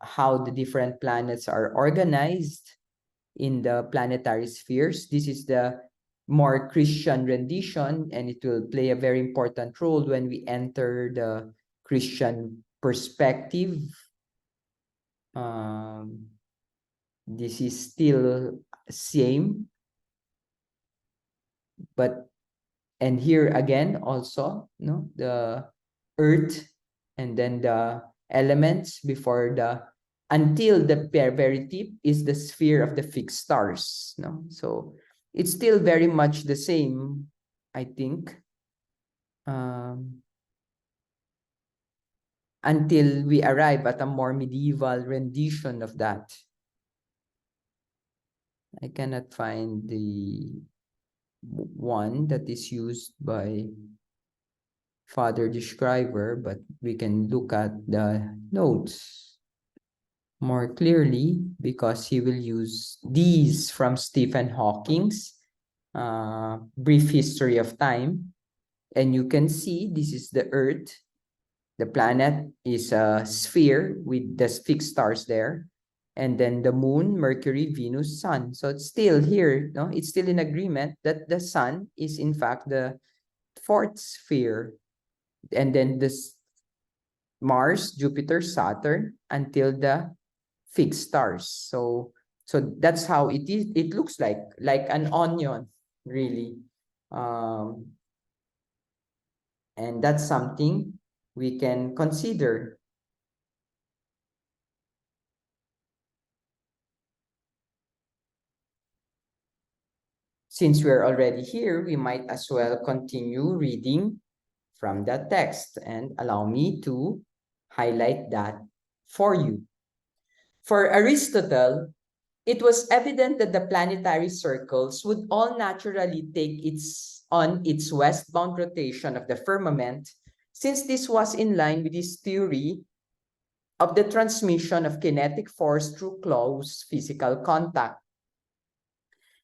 how the different planets are organized in the planetary spheres. This is the more Christian rendition, and it will play a very important role when we enter the Christian perspective. This is still same, but and here again also, no, the earth and then the elements before the until the very tip is the sphere of the fixed stars. No, so it's still very much the same, I think, until we arrive at a more medieval rendition of that. I cannot find the one that is used by Father the Schriver, but we can look at the notes more clearly because he will use these from Stephen Hawking's Brief History of Time. And you can see this is the Earth. The planet is a sphere with the fixed stars there. And then the moon, Mercury, Venus, Sun. So it's still here, no? It's still in agreement that the sun is in fact the fourth sphere. And then this Mars, Jupiter, Saturn until the fixed stars. So that's how it is. It looks like an onion, really. And that's something we can consider. Since we're already here, we might as well continue reading from that text, and allow me to highlight that for you. For Aristotle, it was evident that the planetary circles would all naturally take its westbound rotation of the firmament, since this was in line with his theory of the transmission of kinetic force through close physical contact.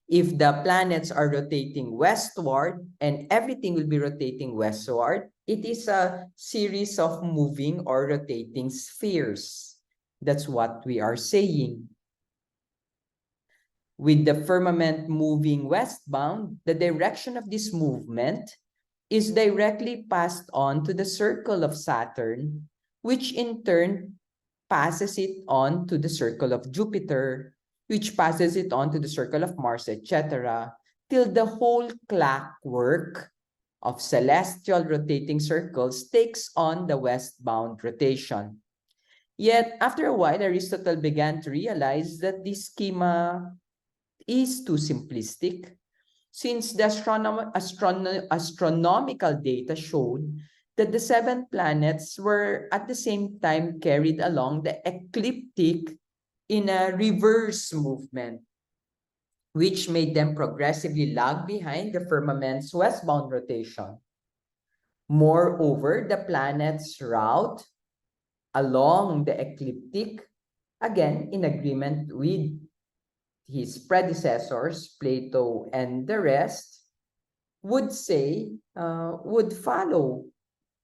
If the planets are rotating westward and everything will be rotating westward, it is a series of moving or rotating spheres. That's what we are saying. With the firmament moving westbound, the direction of this movement is directly passed on to the circle of Saturn, which in turn passes it on to the circle of Jupiter, which passes it on to the circle of Mars, etc., till the whole clockwork of celestial rotating circles takes on the westbound rotation. Yet, after a while, Aristotle began to realize that this schema is too simplistic, since the astronomical data showed that the seven planets were at the same time carried along the ecliptic in a reverse movement, which made them progressively lag behind the firmament's westbound rotation. Moreover, the planet's route along the ecliptic, again in agreement with his predecessors, Plato and the rest, would follow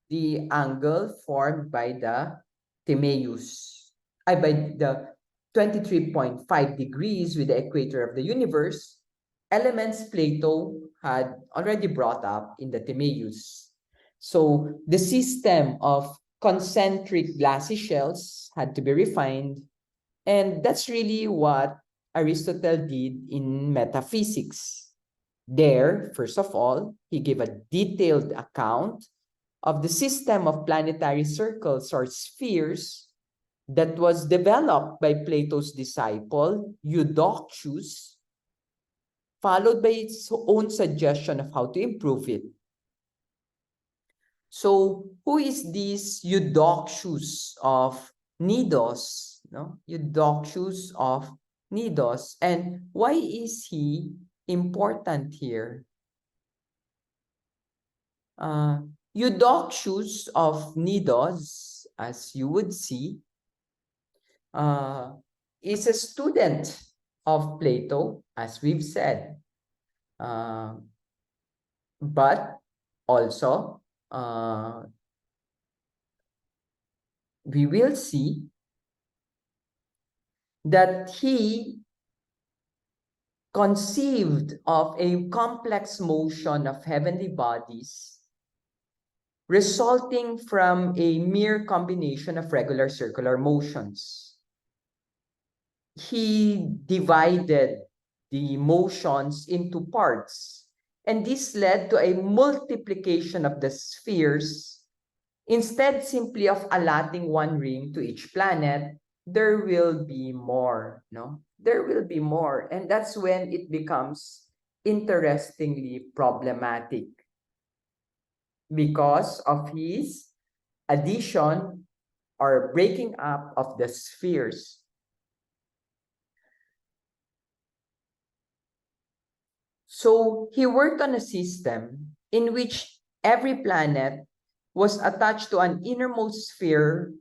the angle formed by the Timaeus, by the 23.5 degrees with the equator of the universe, elements Plato had already brought up in the Timaeus. So the system of concentric glassy shells had to be refined, and that's really what Aristotle did in metaphysics. There, first of all, he gave a detailed account of the system of planetary circles or spheres that was developed by Plato's disciple, Eudoxus, followed by its own suggestion of how to improve it. So, who is this Eudoxus of Knidos? No? Eudoxus of Knidos. And why is he important here? Eudoxus of Knidos, as you would see, is a student of Plato, as we've said. But also, we will see that he conceived of a complex motion of heavenly bodies resulting from a mere combination of regular circular motions. He divided the motions into parts, and this led to a multiplication of the spheres. Instead simply of allotting one ring to each planet, there will be more, no? There will be more, and that's when it becomes interestingly problematic because of his addition or breaking up of the spheres. So he worked on a system in which every planet was attached to an innermost sphere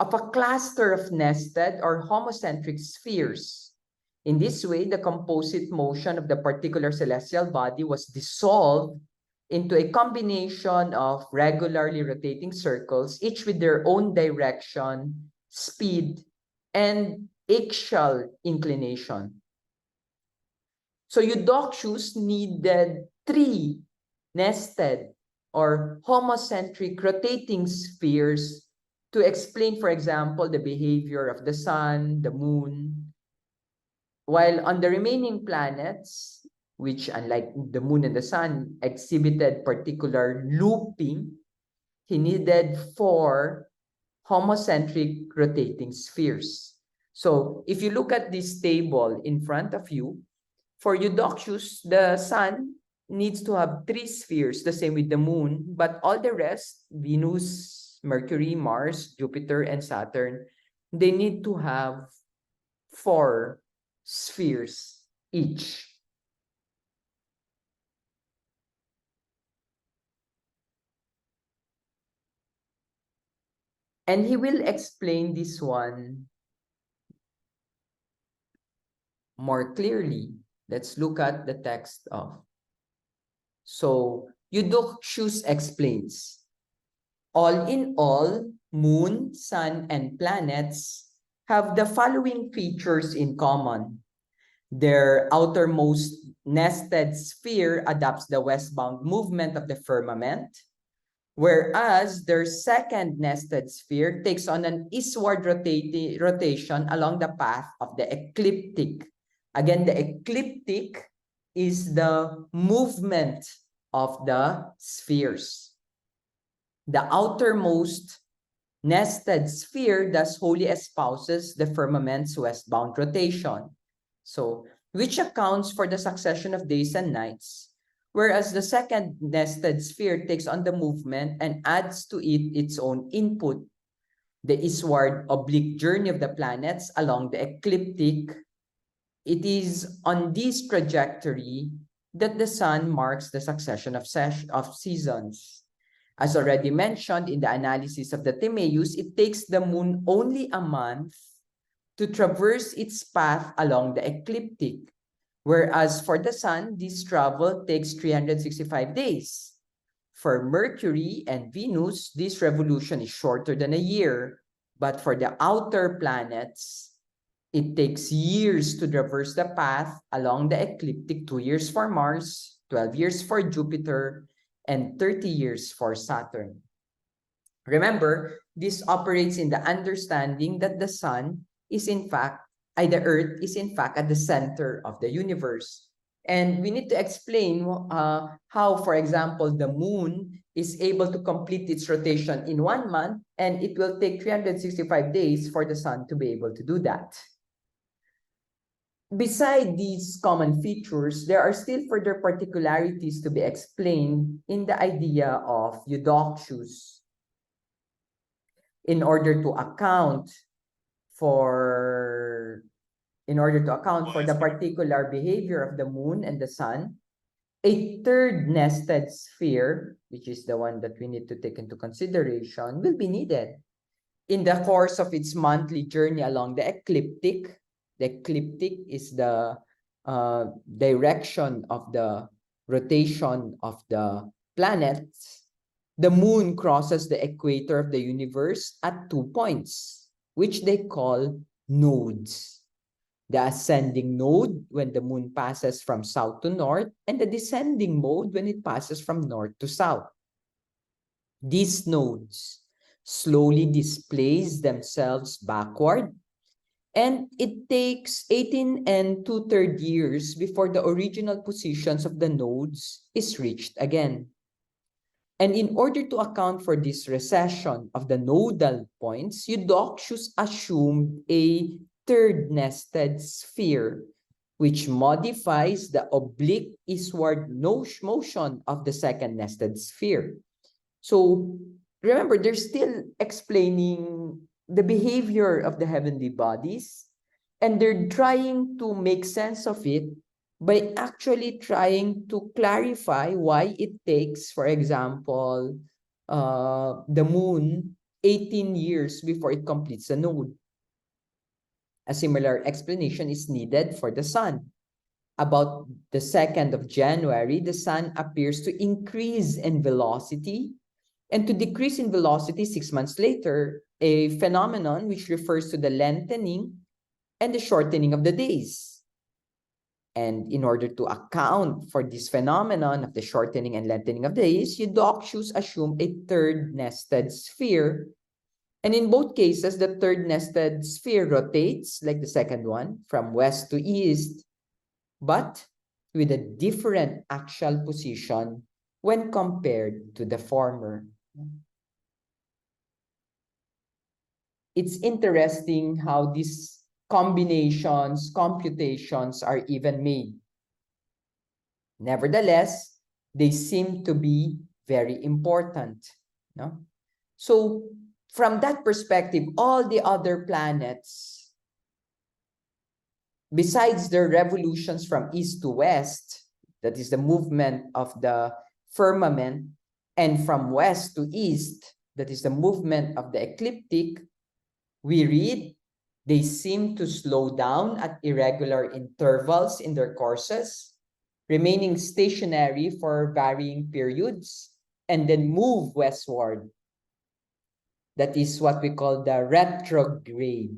of a cluster of nested or homocentric spheres. In this way, the composite motion of the particular celestial body was dissolved into a combination of regularly rotating circles, each with their own direction, speed, and axial inclination. So Eudoxus needed three nested or homocentric rotating spheres to explain, for example, the behavior of the sun, the moon, while on the remaining planets, which unlike the moon and the sun, exhibited particular looping, he needed four homocentric rotating spheres. So if you look at this table in front of you, for Eudoxus, the sun needs to have three spheres, the same with the moon, but all the rest, Venus, Mercury, Mars, Jupiter, and Saturn, they need to have four spheres each. And he will explain this one more clearly. Let's look at the text of. So, Eudoxus explains, all in all, moon, sun, and planets have the following features in common. Their outermost nested sphere adopts the westbound movement of the firmament, whereas their second nested sphere takes on an eastward rotation along the path of the ecliptic. Again, the ecliptic is the movement of the spheres. The outermost nested sphere thus wholly espouses the firmament's westbound rotation, so which accounts for the succession of days and nights, whereas the second nested sphere takes on the movement and adds to it its own input, the eastward oblique journey of the planets along the ecliptic. It is on this trajectory that the sun marks the succession of seasons. As already mentioned in the analysis of the Timaeus, it takes the moon only a month to traverse its path along the ecliptic, whereas for the sun, this travel takes 365 days. For Mercury and Venus, this revolution is shorter than a year, but for the outer planets, it takes years to traverse the path along the ecliptic, 2 years for Mars, 12 years for Jupiter, and 30 years for Saturn. Remember, this operates in the understanding that the sun is in fact, the earth is in fact at the center of the universe. And we need to explain how, for example, the moon is able to complete its rotation in 1 month, and it will take 365 days for the sun to be able to do that. Beside these common features, there are still further particularities to be explained in the idea of Eudoxus. In order to account for the particular behavior of the moon and the sun, a third nested sphere, which is the one that we need to take into consideration, will be needed. In the course of its monthly journey along the ecliptic is the direction of the rotation of the planets. The moon crosses the equator of the universe at 2 points, which they call nodes. The ascending node when the moon passes from south to north, and the descending mode when it passes from north to south. These nodes slowly displace themselves backward, and it takes 18 and 2/3 years before the original positions of the nodes is reached again. And in order to account for this recession of the nodal points, Eudoxus assumed a third nested sphere, which modifies the oblique eastward motion of the second nested sphere. So remember, they're still explaining the behavior of the heavenly bodies, and they're trying to make sense of it by actually trying to clarify why it takes, for example, the moon 18 years before it completes a node. A similar explanation is needed for the sun. About the 2nd of January, the sun appears to increase in velocity and to decrease in velocity 6 months later, a phenomenon which refers to the lengthening and the shortening of the days. And in order to account for this phenomenon of the shortening and lengthening of days, Eudoxius assumed a third nested sphere. And in both cases, the third nested sphere rotates, like the second one, from west to east, but with a different axial position when compared to the former. It's interesting how these combinations, computations are even made. Nevertheless, they seem to be very important. No? So from that perspective, all the other planets, besides their revolutions from east to west, that is the movement of the firmament, and from west to east, that is the movement of the ecliptic, we read they seem to slow down at irregular intervals in their courses, remaining stationary for varying periods, and then move westward. That is what we call the retrograde.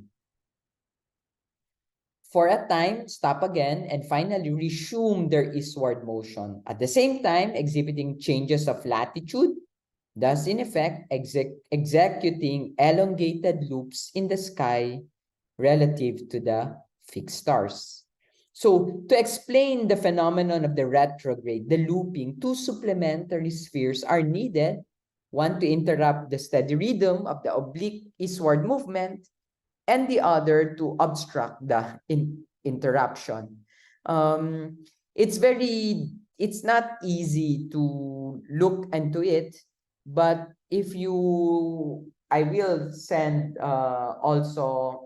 For a time, stop again, and finally resume their eastward motion, at the same time exhibiting changes of latitude, thus in effect executing elongated loops in the sky relative to the fixed stars. So to explain the phenomenon of the retrograde, the looping, two supplementary spheres are needed, one to interrupt the steady rhythm of the oblique eastward movement, and the other to obstruct the interruption. It's not easy to look into it, but I will send also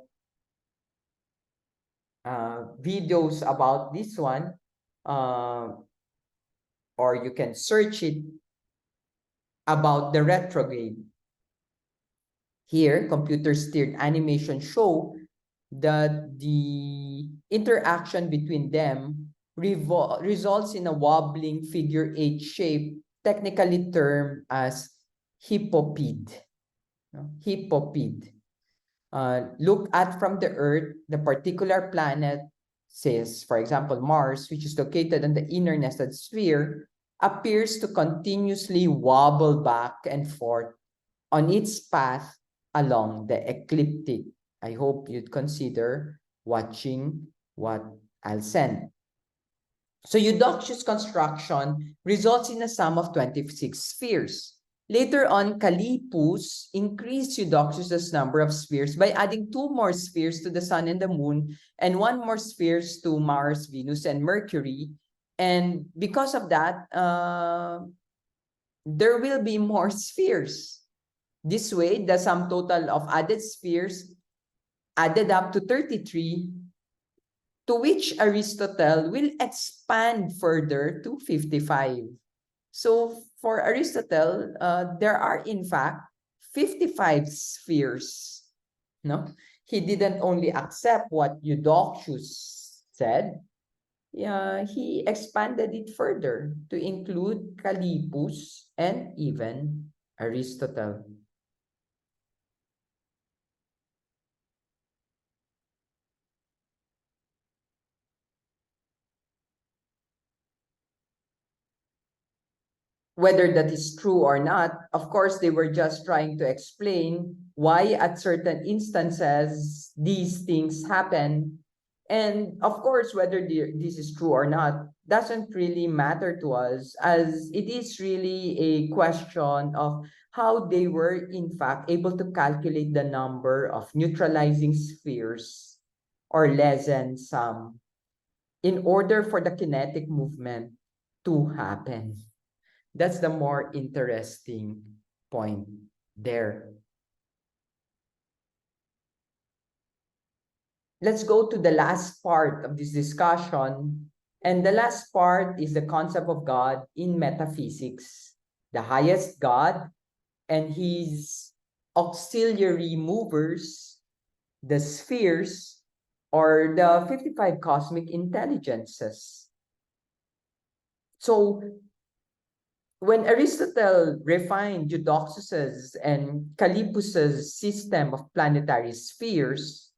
videos about this one, uh, or you can search it about the retrograde. Here, computer-steered animation show that the interaction between them results in a wobbling figure eight shape, technically termed as hippopede. Hippopede. Look at from the Earth, the particular planet, says, for example, Mars, which is located on the inner nested sphere, appears to continuously wobble back and forth on its path along the ecliptic. I hope you'd consider watching what I'll send. So Eudoxius' construction results in a sum of 26 spheres. Later on, Calipus increased Eudoxius' number of spheres by adding 2 more spheres to the Sun and the Moon and 1 more spheres to Mars, Venus, and Mercury. And because of that, there will be more spheres. This way, the sum total of added spheres added up to 33, to which Aristotle will expand further to 55. So for Aristotle, there are in fact 55 spheres. No, he didn't only accept what Eudoxius said. Yeah, he expanded it further to include Calipus and even Aristotle. Whether that is true or not, of course, they were just trying to explain why at certain instances these things happen. And of course, whether this is true or not doesn't really matter to us, as it is really a question of how they were, in fact, able to calculate the number of neutralizing spheres or lessen some in order for the kinetic movement to happen. That's the more interesting point there. Let's go to the last part of this discussion, And the last part is the concept of God in metaphysics, the highest God and his auxiliary movers, the spheres, or the 55 cosmic intelligences. So when Aristotle refined Eudoxus's and Callippus's system of planetary spheres,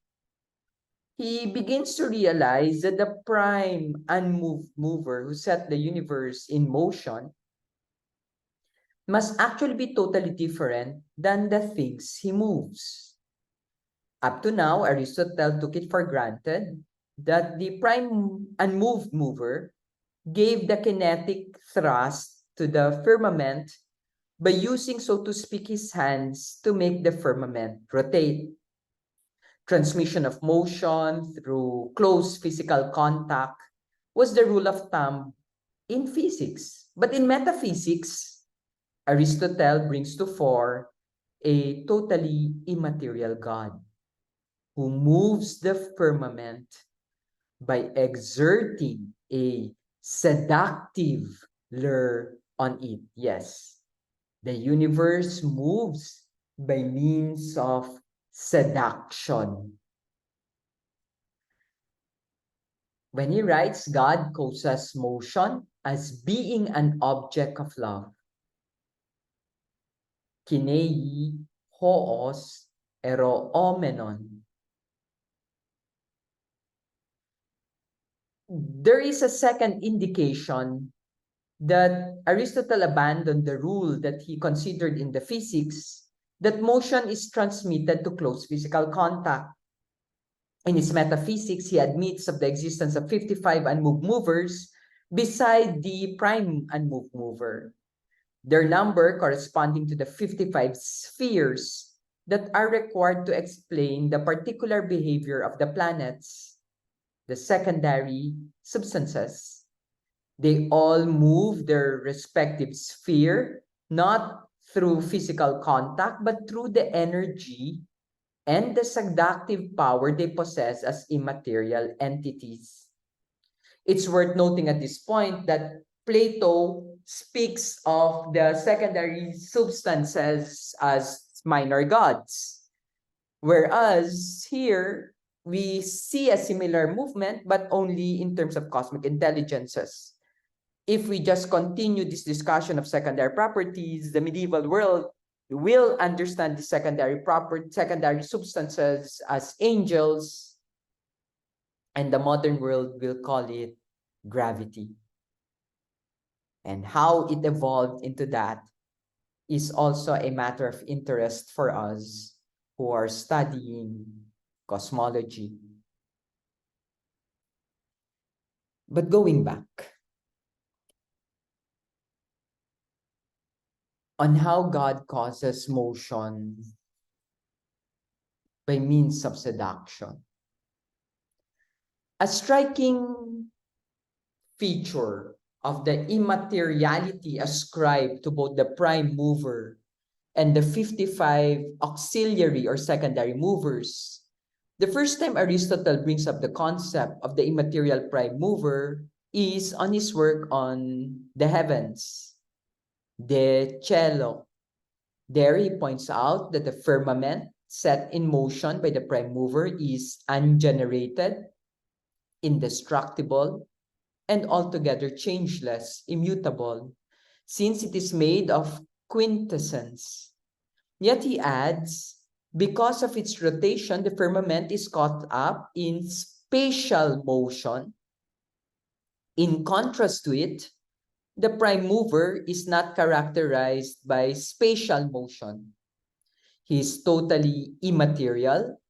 he begins to realize that the prime unmoved mover who set the universe in motion must actually be totally different than the things he moves. Up to now, Aristotle took it for granted that the prime unmoved mover gave the kinetic thrust to the firmament by using, so to speak, his hands to make the firmament rotate. Transmission of motion through close physical contact was the rule of thumb in physics. But in metaphysics, Aristotle brings to fore a totally immaterial God who moves the firmament by exerting a seductive lure on it. Yes, the universe moves by means of seduction. When he writes, God causes motion as being an object of love. Kinei hoos eroomenon. There is a second indication that Aristotle abandoned the rule that he considered in the physics that motion is transmitted to close physical contact. In his metaphysics, he admits of the existence of 55 unmoved movers beside the prime unmoved mover. Their number corresponding to the 55 spheres that are required to explain the particular behavior of the planets, the secondary substances. They all move their respective sphere, not through physical contact, but through the energy and the seductive power they possess as immaterial entities. It's worth noting at this point that Plato speaks of the secondary substances as minor gods, whereas here we see a similar movement, but only in terms of cosmic intelligences. If we just continue this discussion of secondary properties, the medieval world will understand the secondary substances as angels, and the modern world will call it gravity. And how it evolved into that is also a matter of interest for us who are studying cosmology. But going back on how God causes motion by means of seduction. A striking feature of the immateriality ascribed to both the prime mover and the 55 auxiliary or secondary movers. The first time Aristotle brings up the concept of the immaterial prime mover is on his work on the heavens, De Cielo. There he points out that the firmament set in motion by the prime mover is ungenerated, indestructible, and altogether changeless, immutable, since it is made of quintessence. Yet he adds, because of its rotation, the firmament is caught up in spatial motion. In contrast to it, the prime mover is not characterized by spatial motion. He is totally immaterial.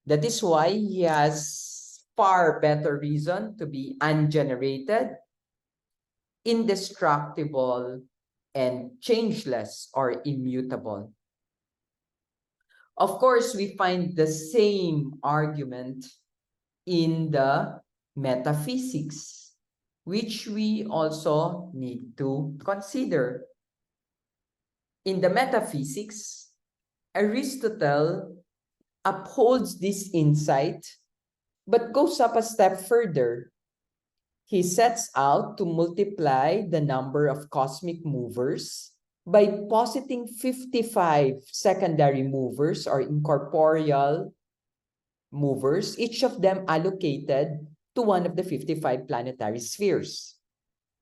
That is why he has far better reason to be ungenerated, indestructible, and changeless or immutable. Of course, we find the same argument in the metaphysics, which we also need to consider. In the metaphysics, Aristotle upholds this insight, but goes up a step further. He sets out to multiply the number of cosmic movers by positing 55 secondary movers or incorporeal movers, each of them allocated to one of the 55 planetary spheres.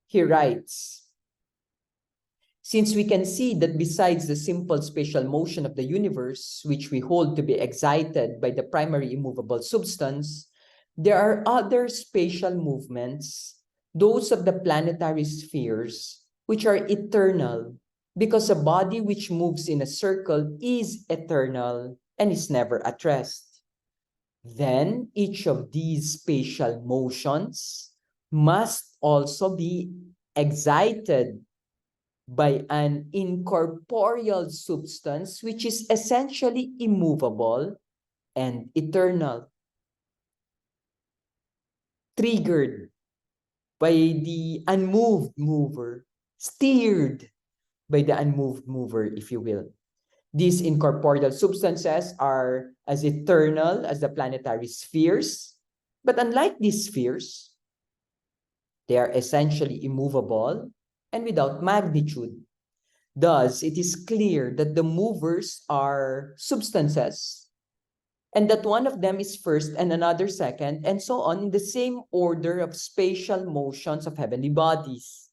He writes, since we can see that besides the simple spatial motion of the universe, which we hold to be excited by the primary immovable substance, there are other spatial movements, those of the planetary spheres, which are eternal, because a body which moves in a circle is eternal and is never at rest. Then each of these spatial motions must also be excited by an incorporeal substance which is essentially immovable and eternal, triggered by the unmoved mover, steered by the unmoved mover, if you will. These incorporeal substances are as eternal as the planetary spheres, but unlike these spheres, they are essentially immovable and without magnitude. Thus, it is clear that the movers are substances and that one of them is first and another second, and so on in the same order of spatial motions of heavenly bodies.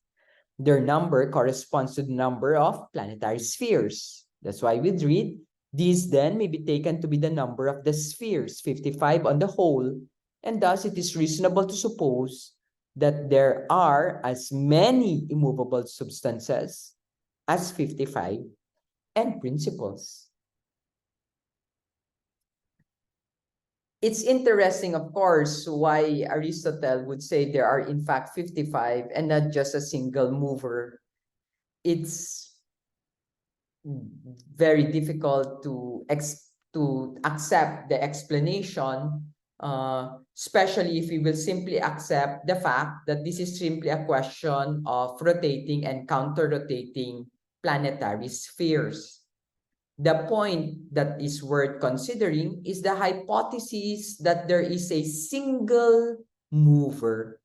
Their number corresponds to the number of planetary spheres. That's why we read, these then may be taken to be the number of the spheres, 55 on the whole, and thus it is reasonable to suppose that there are as many immovable substances as 55 and principles. It's interesting, of course, why Aristotle would say there are in fact 55 and not just a single mover. It's very difficult to accept the explanation, especially if we will simply accept the fact that this is simply a question of rotating and counter-rotating planetary spheres. The point that is worth considering is the hypothesis that there is a single mover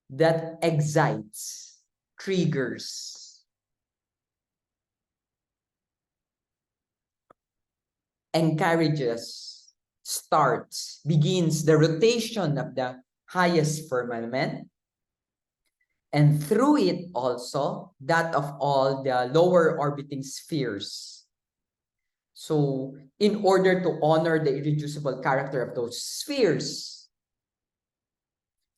that excites, triggers, encourages, starts, begins the rotation of the highest firmament, and through it also that of all the lower orbiting spheres. So, in order to honor the irreducible character of those spheres,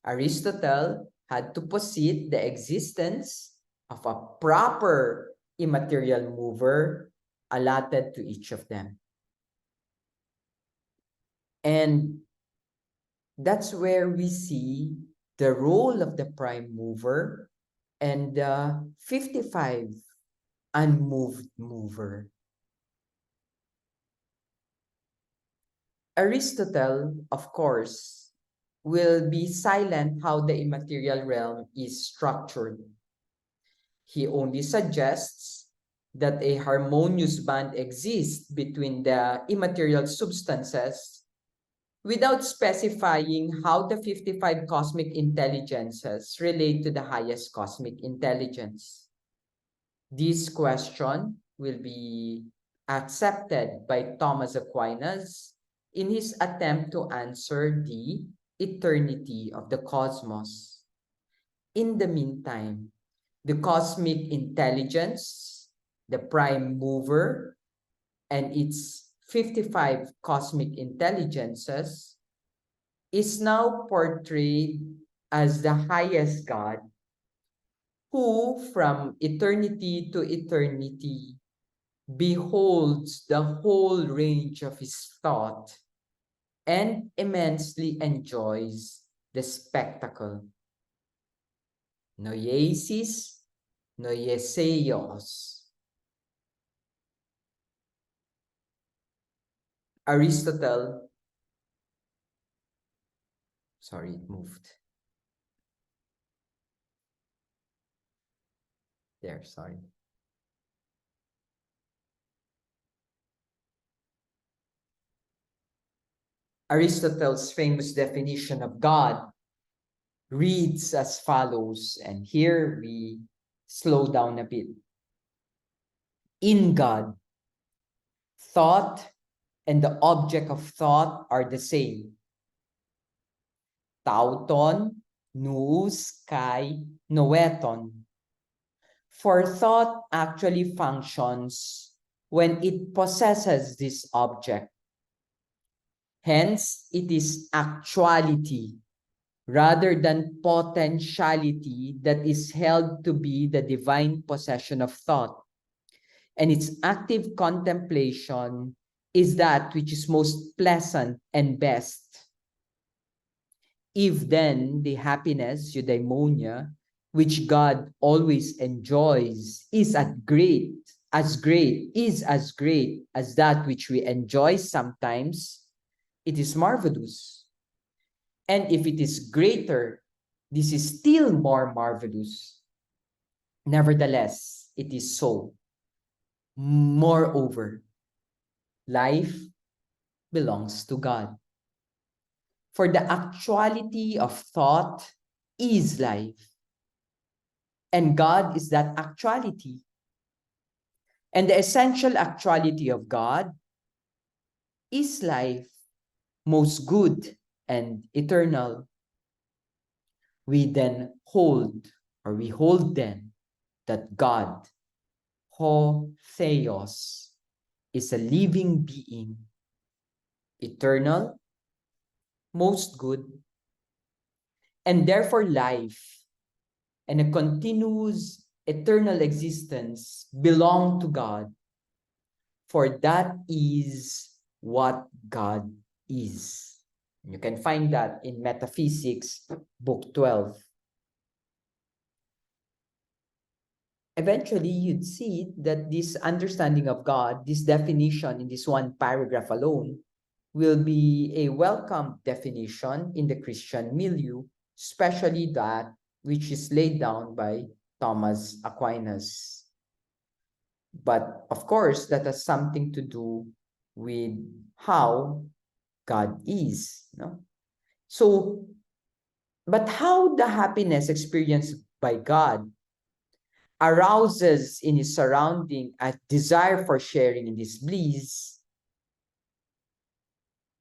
Aristotle had to posit the existence of a proper immaterial mover allotted to each of them. And that's where we see the role of the prime mover and the 55 unmoved mover. Aristotle, of course, will be silent how the immaterial realm is structured. He only suggests that a harmonious band exists between the immaterial substances without specifying how the 55 cosmic intelligences relate to the highest cosmic intelligence. This question will be accepted by Thomas Aquinas in his attempt to answer the eternity of the cosmos. In the meantime, the cosmic intelligence, the prime mover, and its 55 cosmic intelligences is now portrayed as the highest God who from eternity to eternity beholds the whole range of his thought and immensely enjoys the spectacle. Noiesis, noieseios. Aristotle, sorry, it moved. There, sorry. Aristotle's famous definition of God reads as follows, and here we slow down a bit. In God, thought and the object of thought are the same. Tauton, nous, kai, noeton. For thought actually functions when it possesses this object. Hence, it is actuality rather than potentiality that is held to be the divine possession of thought. And its active contemplation is that which is most pleasant and best. If then the happiness, eudaimonia, which God always enjoys, is as great as that which we enjoy sometimes, it is marvelous. And if it is greater, this is still more marvelous. Nevertheless, it is so. Moreover, life belongs to God. For the actuality of thought is life. And God is that actuality. And the essential actuality of God is life, most good and eternal. We hold then that God, ho theos, is a living being, eternal, most good, and therefore life and a continuous eternal existence belong to God, for that is what God is. You can find that in Metaphysics, Book 12. Eventually, you'd see that this understanding of God, this definition in this one paragraph alone, will be a welcome definition in the Christian milieu, especially that which is laid down by Thomas Aquinas. But of course, that has something to do with how God is. No? So, but how the happiness experienced by God arouses in his surrounding a desire for sharing in this bliss,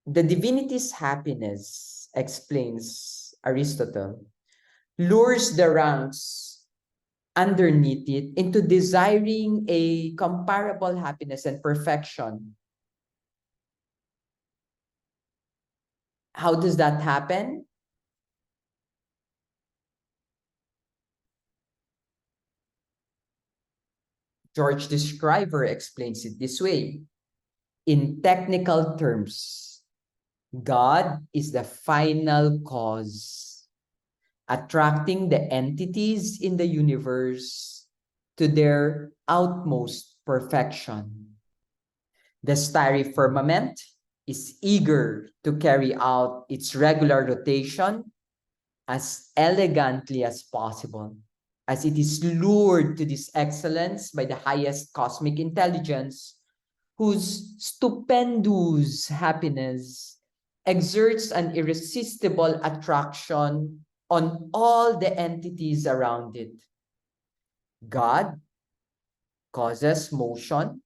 the divinity's happiness, explains Aristotle, lures the ranks underneath it into desiring a comparable happiness and perfection. How does that happen? George the Schriver explains it this way. In technical terms, God is the final cause, attracting the entities in the universe to their outmost perfection. The starry firmament is eager to carry out its regular rotation as elegantly as possible, as it is lured to this excellence by the highest cosmic intelligence, whose stupendous happiness exerts an irresistible attraction on all the entities around it. God causes motion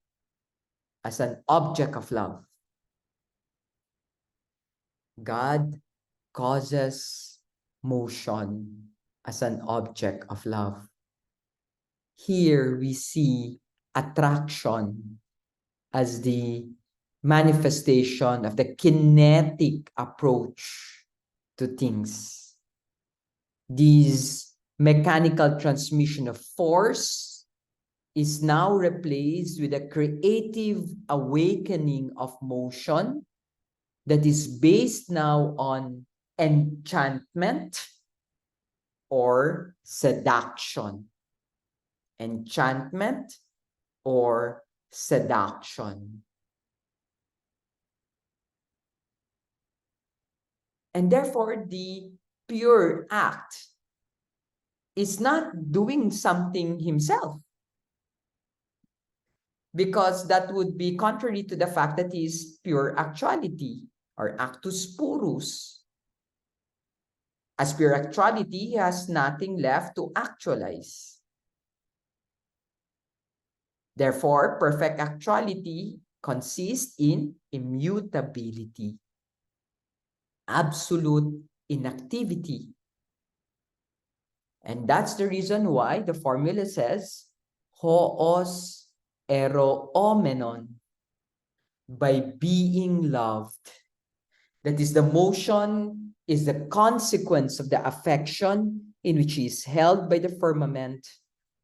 as an object of love. God causes motion as an object of love. Here we see attraction as the manifestation of the kinetic approach to things. This mechanical transmission of force is now replaced with a creative awakening of motion that is based now on enchantment or seduction. Enchantment or seduction. And therefore, the pure act is not doing something himself, because that would be contrary to the fact that he is pure actuality or actus purus. As pure actuality, he has nothing left to actualize. Therefore, perfect actuality consists in immutability, absolute inactivity. And that's the reason why the formula says, hoos ero omenon, by being loved. That is, the motion is the consequence of the affection in which he is held by the firmament,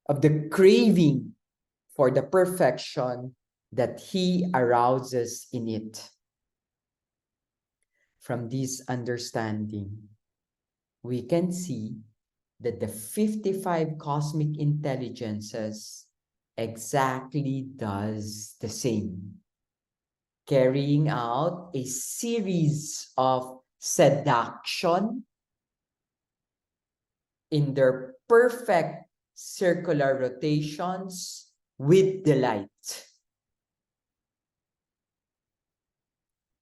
of the craving for the perfection that he arouses in it. From this understanding, we can see that the 55 cosmic intelligences exactly does the same, carrying out a series of seduction in their perfect circular rotations with delight,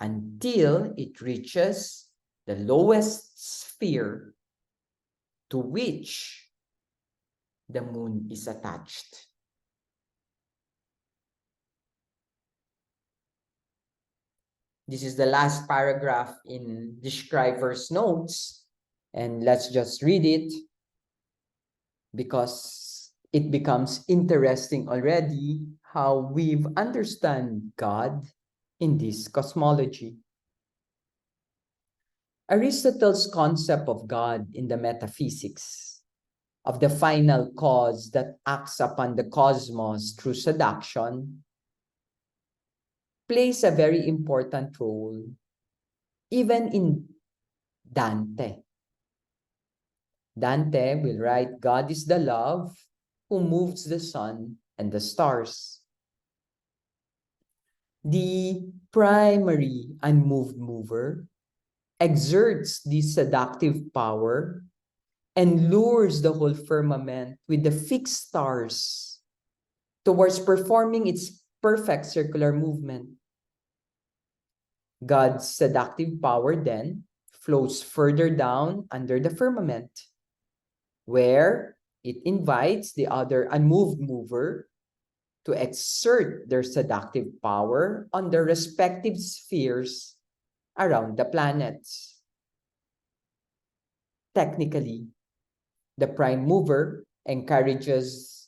until it reaches the lowest sphere to which the moon is attached. This is the last paragraph in the Schriver's notes, and let's just read it because it becomes interesting already how we've understand God in this cosmology. Aristotle's concept of God in the metaphysics of the final cause that acts upon the cosmos through seduction plays a very important role even in Dante. Dante will write, God is the love who moves the sun and the stars. The primary unmoved mover exerts this seductive power and lures the whole firmament with the fixed stars towards performing its perfect circular movement. God's seductive power then flows further down under the firmament, where it invites the other unmoved mover to exert their seductive power on their respective spheres around the planets. Technically, the prime mover encourages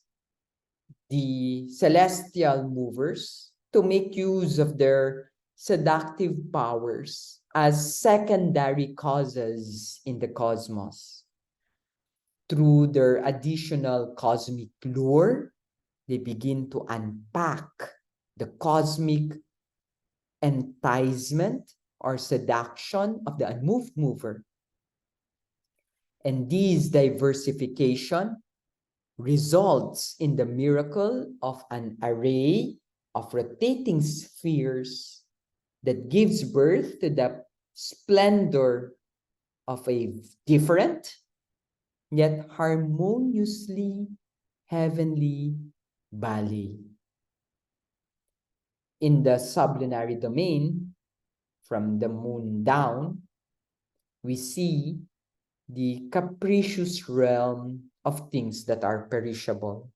the celestial movers to make use of their seductive powers as secondary causes in the cosmos. Through their additional cosmic lure, they begin to unpack the cosmic enticement or seduction of the unmoved mover. And this diversification results in the miracle of an array of rotating spheres that gives birth to the splendor of a different yet harmoniously heavenly ballet. In the sublunary domain, from the moon down, we see the capricious realm of things that are perishable.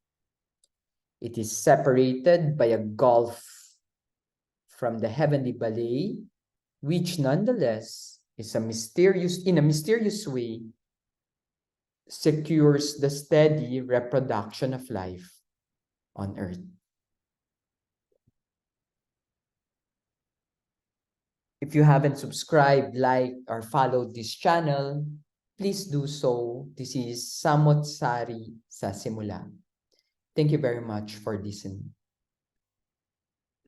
It is separated by a gulf from the heavenly ballet, which nonetheless is in a mysterious way, secures the steady reproduction of life on earth. If you haven't subscribed, liked, or followed this channel, please do so. This is Samo't Sari sa Simula. Thank you very much for listening.